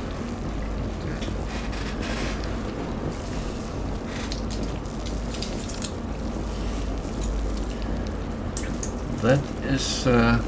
That is so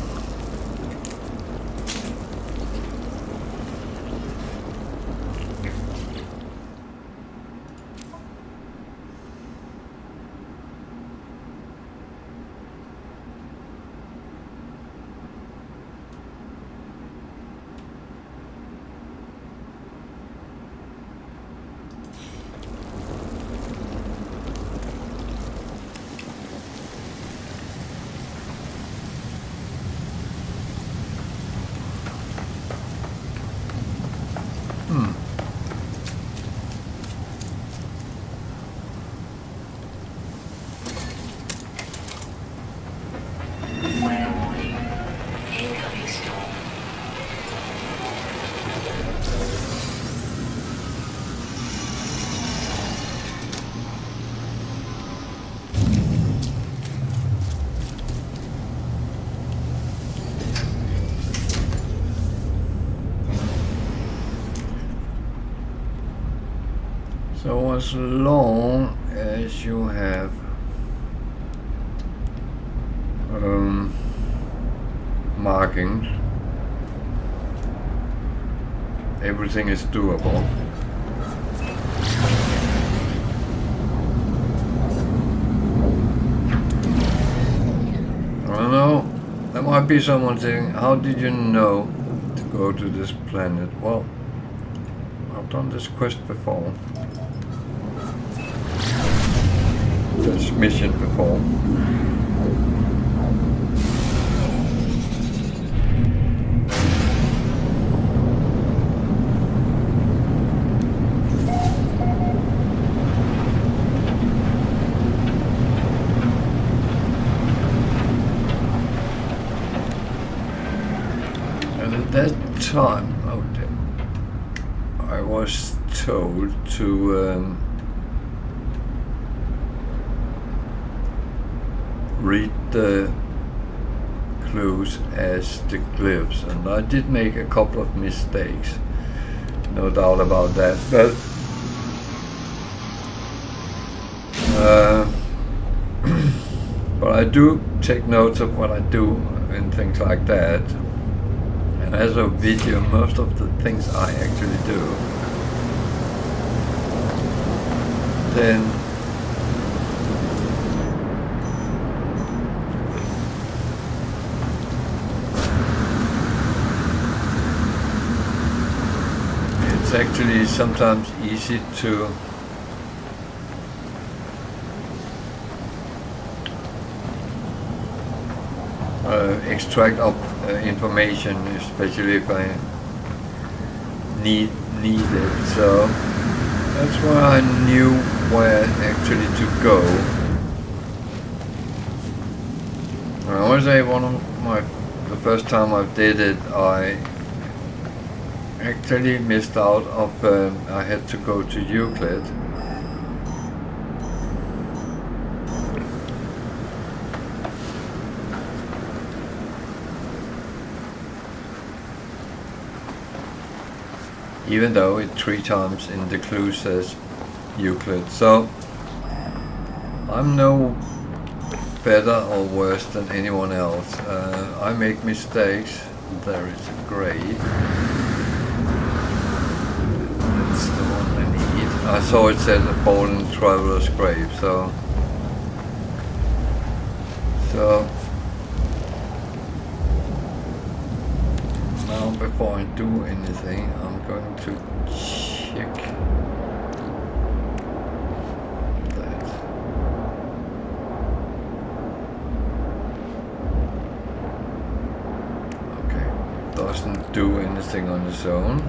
as long as you have markings, everything is doable. I don't know, that might might be someone saying, how did you know to go to this planet? Well, I've done this quest before. This mission before. That time, I was told to read the clues as the glyphs, and I did make a couple of mistakes, no doubt about that, but but I do take notes of what I do and things like that. As a video, most of the things I actually do, then it's actually sometimes easy to extract up information, especially if I need it. So that's why I knew where actually to go. And I would say the first time I did it, I actually missed out of I had to go to Euclid. Even though it 3 times in the clue says Euclid. So I'm no better or worse than anyone else. I make mistakes. There is a grave. That's the one I need. I saw it said a fallen traveler's grave, so now before I do anything, I'm going to check that. Okay, doesn't do anything on its own.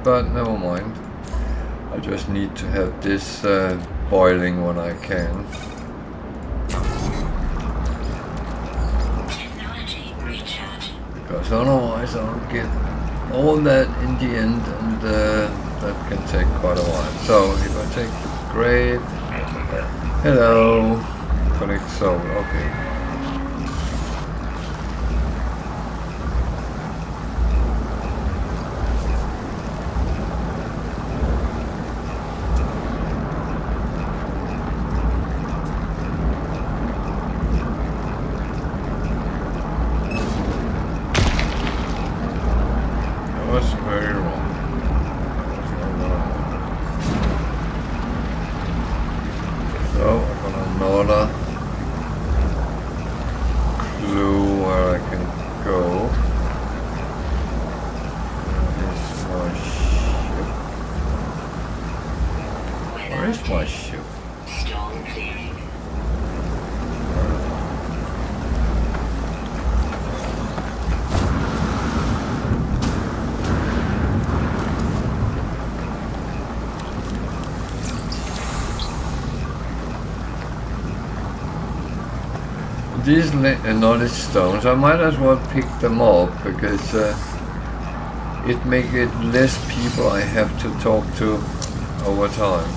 But never mind. I just need to have this boiling when I can. Technology recharge. Because otherwise I'll get all that in the end, and that can take quite a while. So if I take the grave, hello, collect soul, okay. These knowledge stones, I might as well pick them up because it make it less people I have to talk to over time.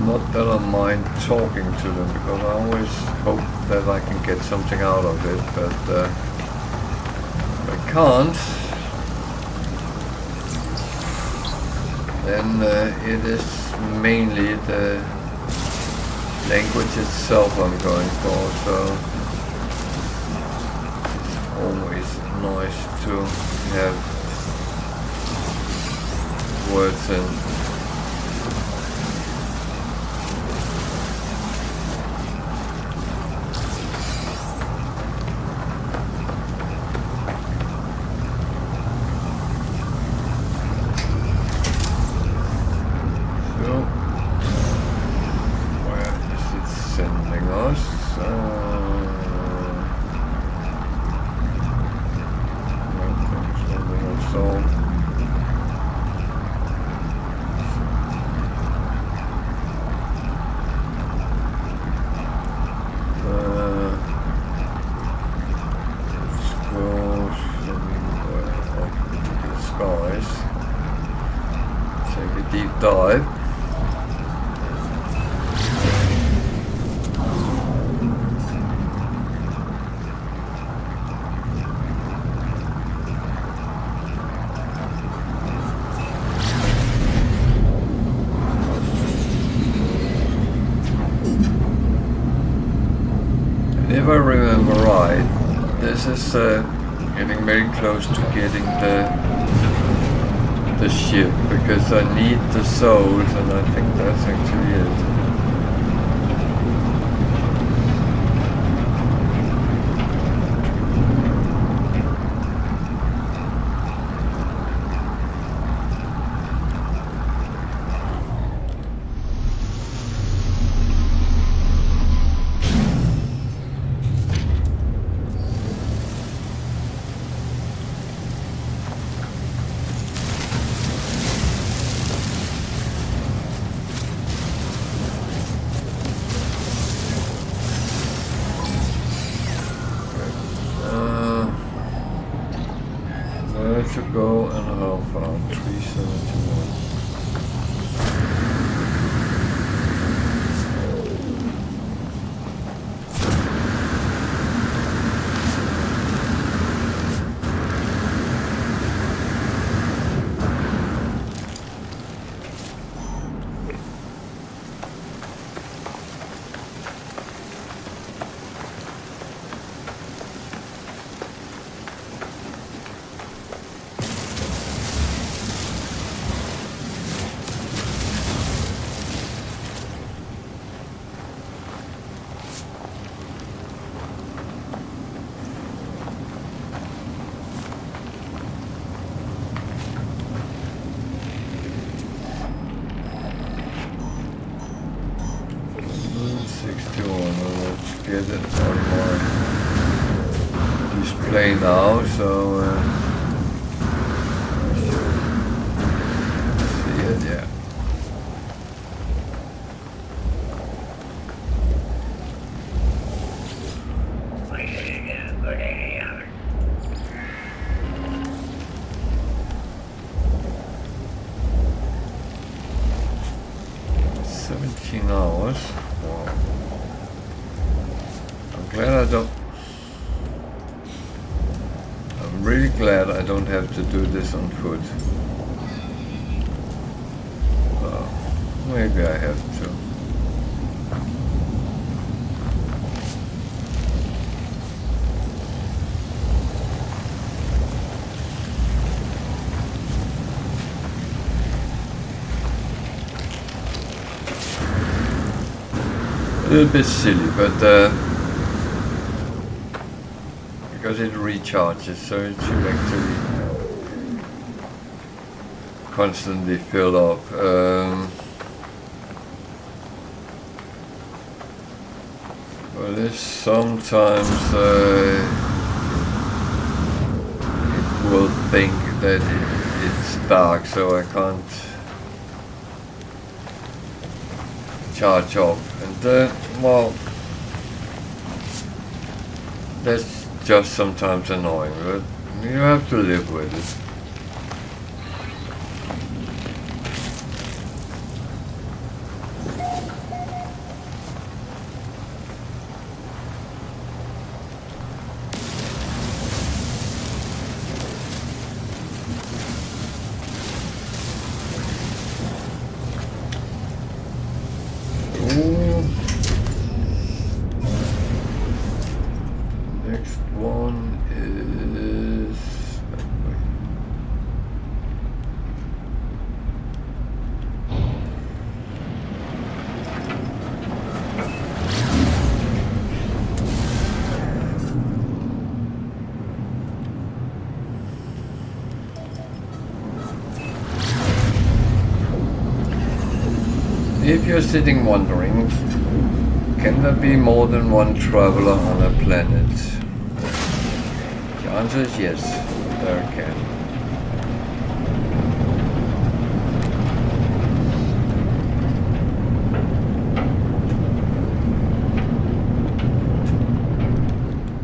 Not that I mind talking to them, because I always hope that I can get something out of it, but if I can't, then it is mainly the language itself I'm going for, so it's always nice to have words in. Dive. And if I remember right, this is getting very close to getting the ship, because I need the souls, and I think that's actually it. To go and how far? 371. Let's get it on my display now, so see it, yeah. Hours. Wow. I'm really glad I don't have to do this on foot. Maybe I have to. A little bit silly, but because it recharges, so it should actually constantly fill up. But it's sometimes it will think that it's dark, so I can't charge off. And well, that's just sometimes annoying, but You have to live with it. Ooh. Next one is... If you're sitting wondering, can there be more than one traveler on a planet? The answer is yes, there can.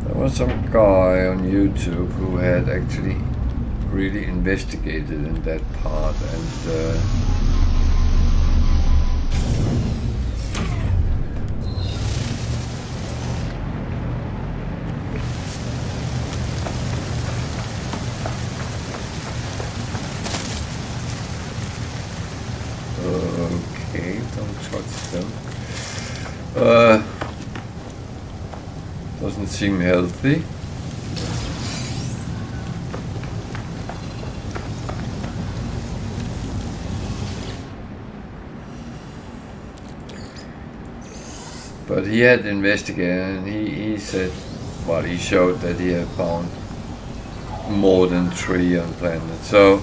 There was some guy on YouTube who had actually really investigated in that part, and okay, don't touch them. Doesn't seem healthy. But he had investigated, and he said, well, he showed that he had found more than 3 on planet. So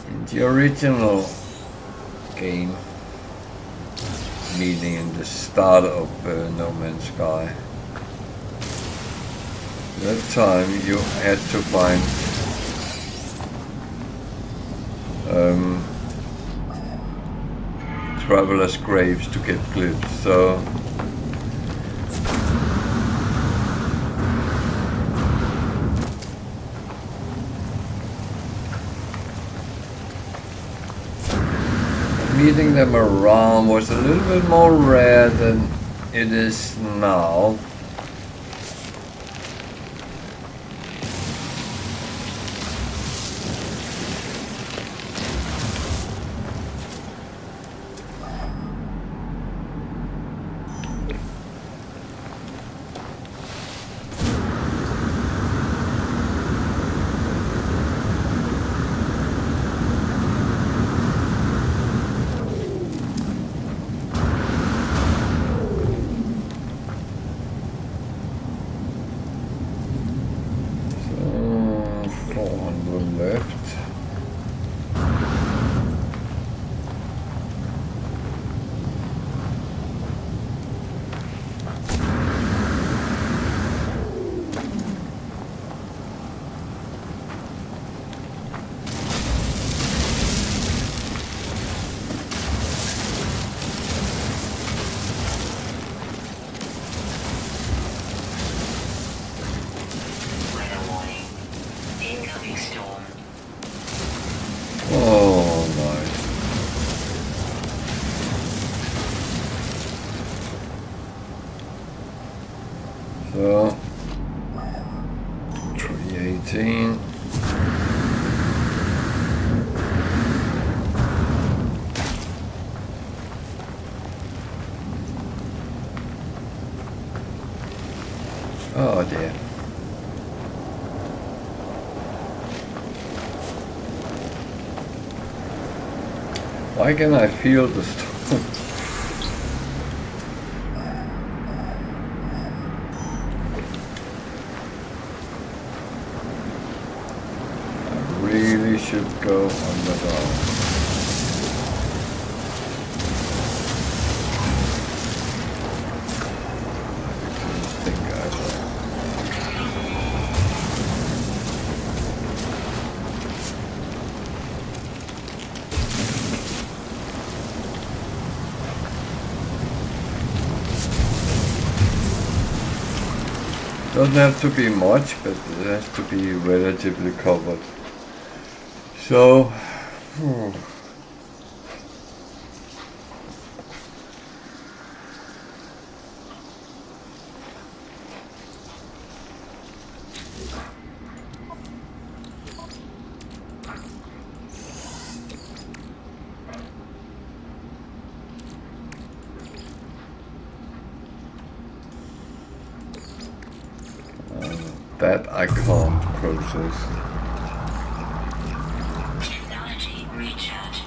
in the original game, meaning in the start of No Man's Sky, that time you had to find travelers' graves to get clips. So meeting them around was a little bit more rare than it is now. Oh, nice. So 318. Oh dear. Why can I feel the storm? I really should go underground. I think I will. Doesn't have to be much, but it has to be relatively covered. So, that I can't process. Technology recharge.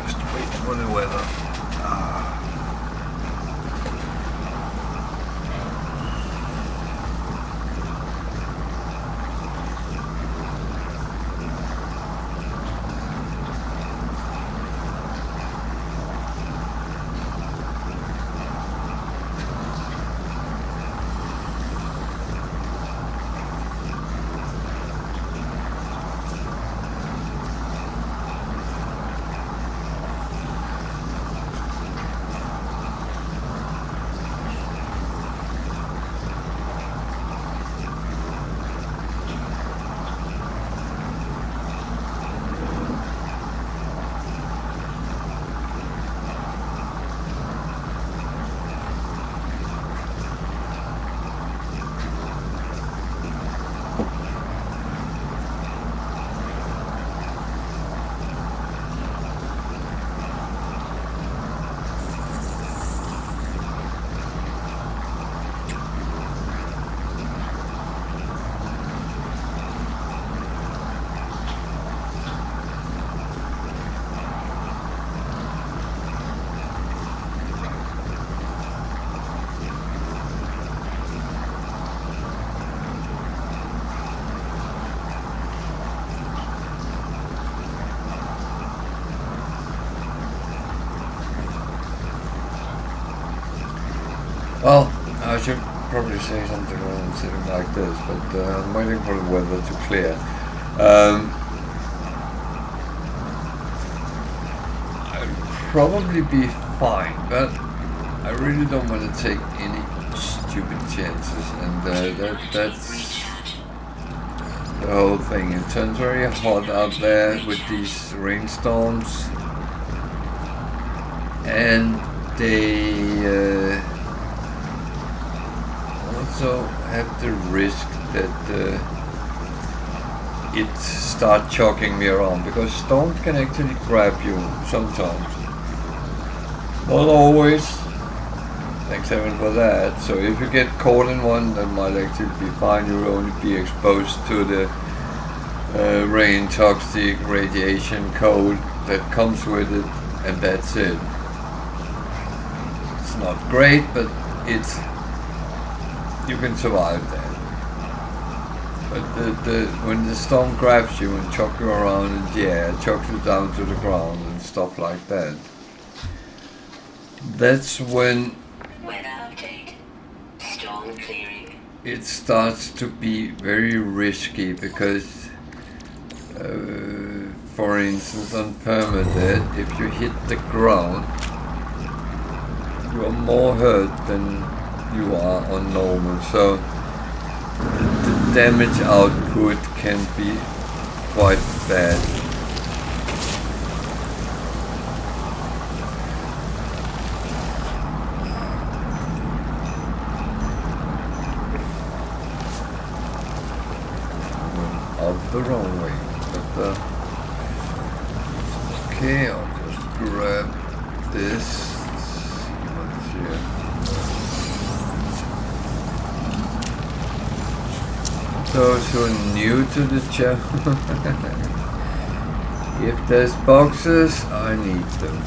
Just wait for the weather. Well, I should probably say something when I'm sitting like this, but I'm waiting for the weather to clear. I'd probably be fine, but I really don't want to take any stupid chances, and that's the whole thing. It turns very hot out there with these rainstorms, and they also have the risk that it start choking me around, because storms can actually grab you sometimes. Not always, thanks heaven for that. So if you get caught in one, that might actually be fine. You'll only be exposed to the rain, toxic, radiation, cold that comes with it, and that's it. It's not great, but you can survive that. But when the storm grabs you and chucks you around in the air, chucks you down to the ground and stuff like that, that's when Weather update. Storm clearing. it starts to be very risky, because for instance on Permadeath, if you hit the ground, you are more hurt than you are on normal, so the damage output can be quite bad. Out the wrong way, but okay, I'll just grab this. Let's see what's here. so new to the channel. If there's boxes, I need them.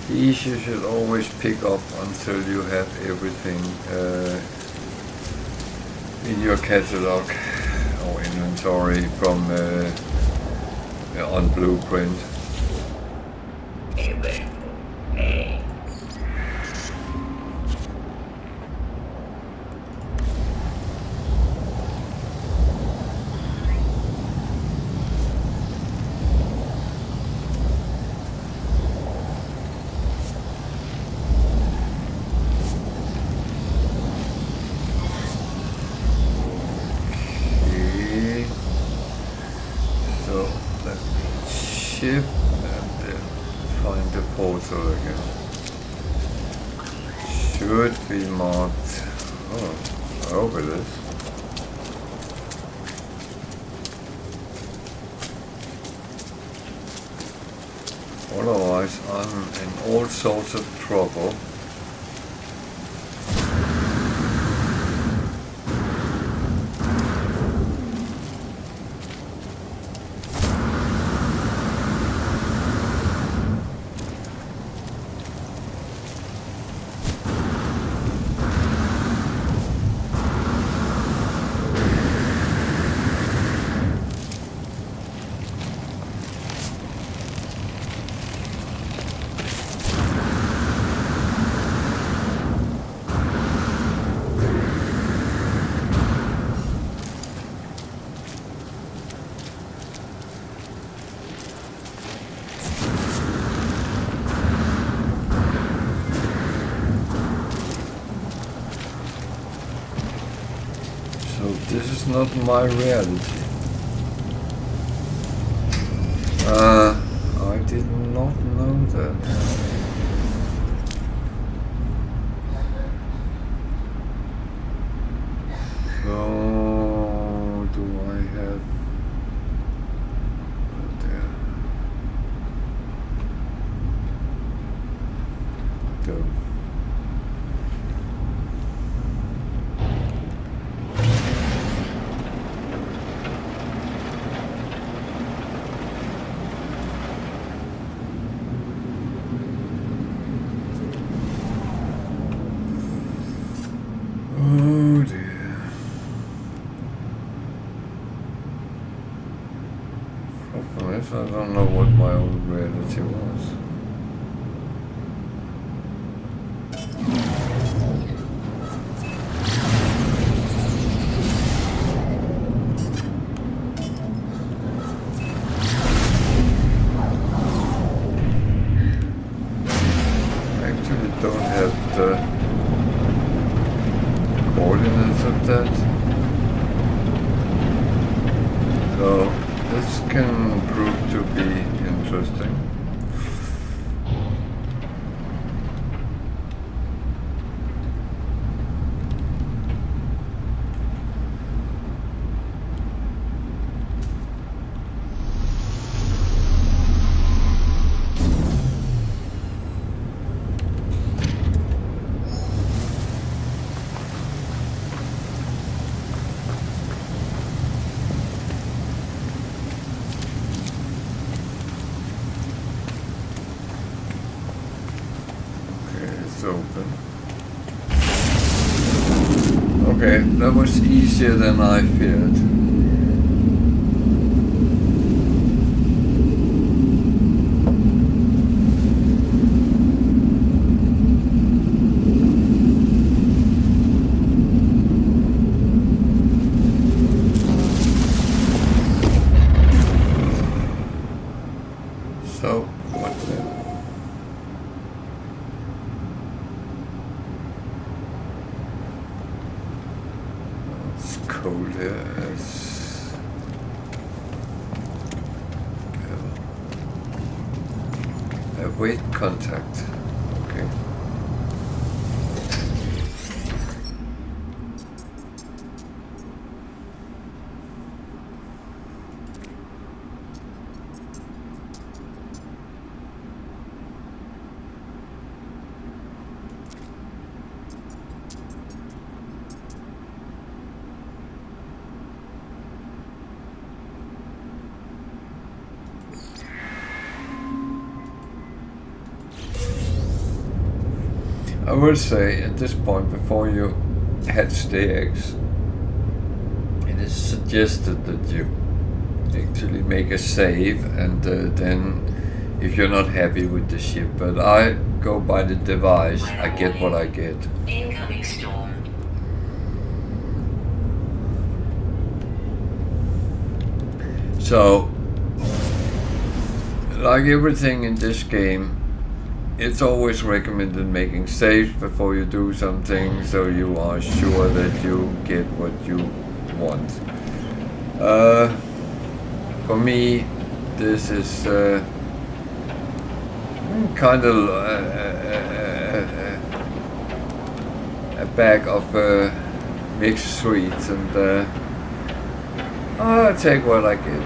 These you should always pick up until you have everything in your catalog or inventory from on Blueprint. Ship and then find the portal again. Should be marked. Oh, I hope it is. Otherwise, I'm in all sorts of trouble. This is not my reality. I did not know that. So, do I have... there. Go. Oh dear. Problem is, I don't know what my old reality was. I actually don't have the coordinates of that. So this can prove to be interesting. Open. Okay, that was easier than I feared. So, what then? It's cold here. It's await contact. Okay. I will say at this point, before you hatch the eggs, it is suggested that you actually make a save, and then if you're not happy with the ship, but I go by the device, I get what I get. Incoming storm. So, like everything in this game, it's always recommended making saves before you do something, so you are sure that you get what you want. For me, this is kind of a bag of mixed sweets, and I'll take what I get.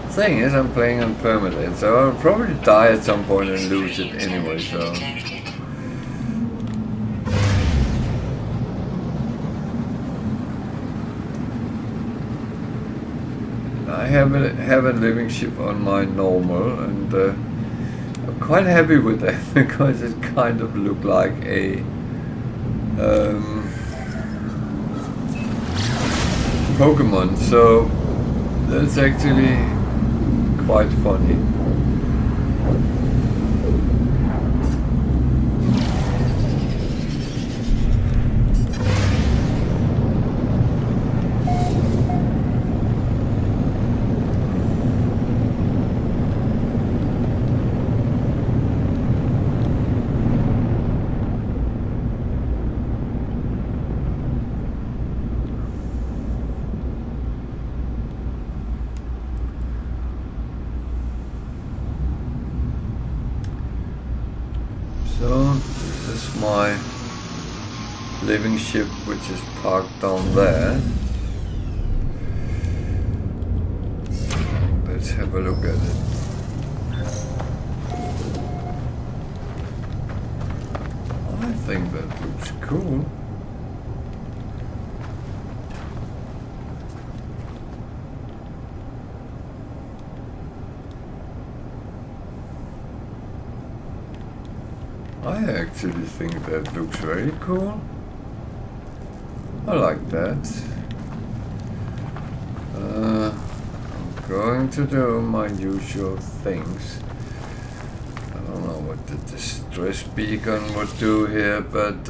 Thing is, I'm playing on Permadeath, so I'll probably die at some point and lose it anyway, so... I have a living ship on my normal, and I'm quite happy with that because it kind of looked like a Pokemon, so that's actually quite funny. So this is my living ship, which is parked down there. Let's have a look at it. I think that looks cool. I actually think that looks very cool. I like that. I'm going to do my usual things. I don't know what the distress beacon would do here, but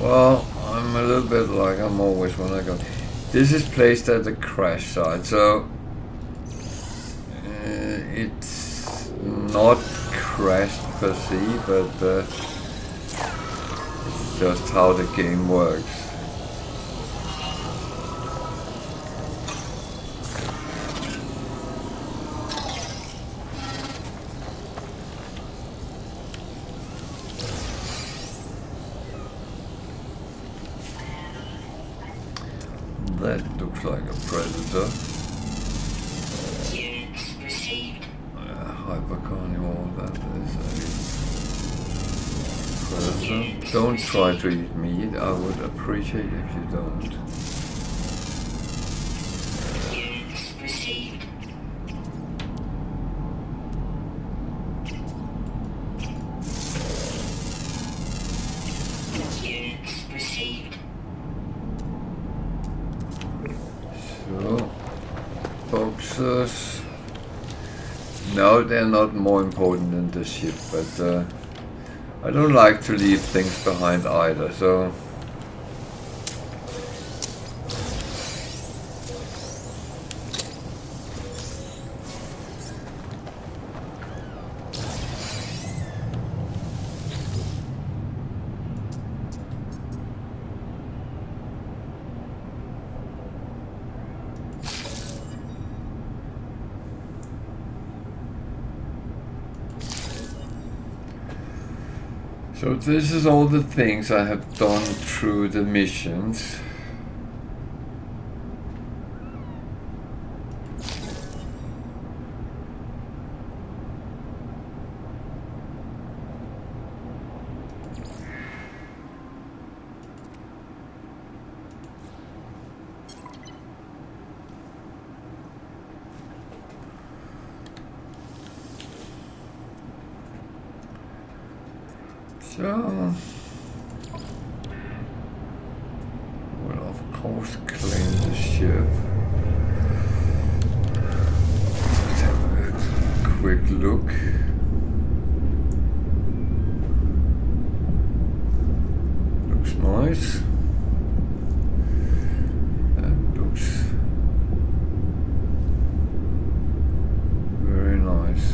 well, I'm a little bit like I'm always when I go. This is placed at the crash site, so it's not crashed per se, but it's just how the game works. That looks like a predator. Units received. Hypercarnivore, that is a predator. Don't try to eat meat, I would appreciate if you don't. Units received. Units received. So, boxes. No, they're not more important than the ship, but I don't like to leave things behind either, so... So this is all the things I have done through the missions. So, we'll of course clean the ship. Let's have a quick look. Looks nice. That looks very nice.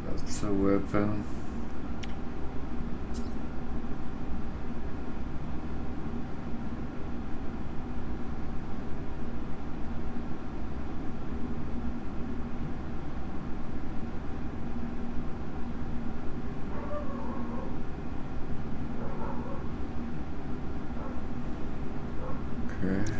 That's a weapon. Okay.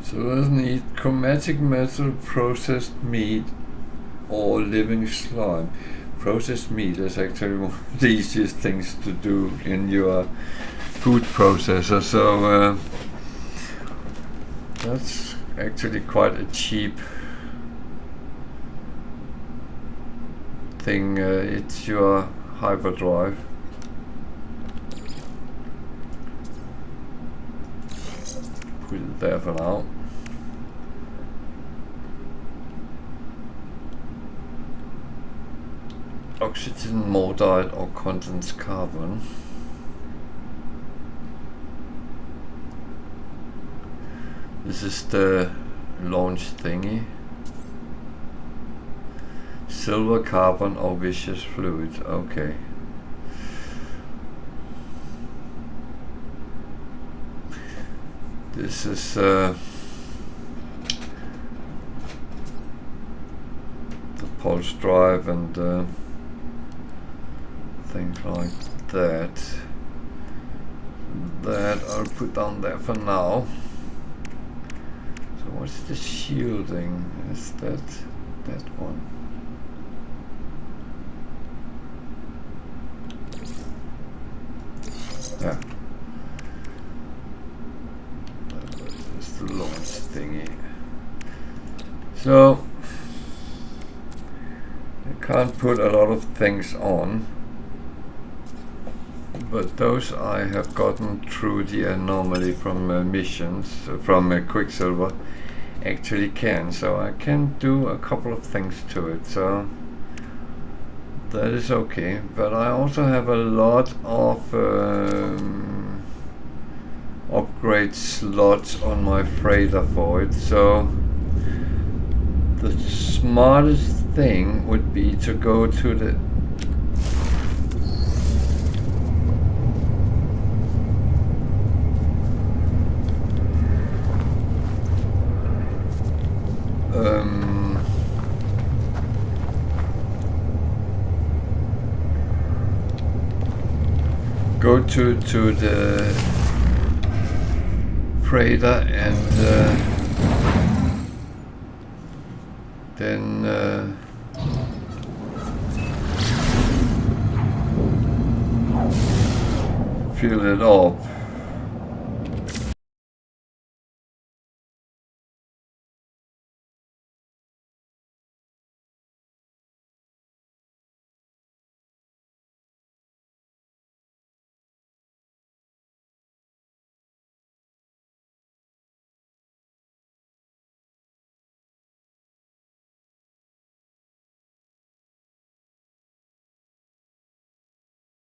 So let's need chromatic metal, processed meat, or living slime. Processed meat is actually one of the easiest things to do in your food processor, so that's actually quite a cheap thing. It's your hyperdrive. Put it there for now. Oxygen, mortite, or condensed carbon. This is the launch thingy. Silver, carbon, or viscous fluid. Okay. This is the pulse drive and things like that. That I'll put down there for now. So what's the shielding? Is that one? Yeah. That's the launch thingy. So you can't put a lot of things on, but those I have gotten through the anomaly from missions, from Quicksilver, actually can. So I can do a couple of things to it. So That is okay, but I also have a lot of upgrade slots on my freighter for it, so the smartest thing would be to go to the go to the freighter and then fill it up.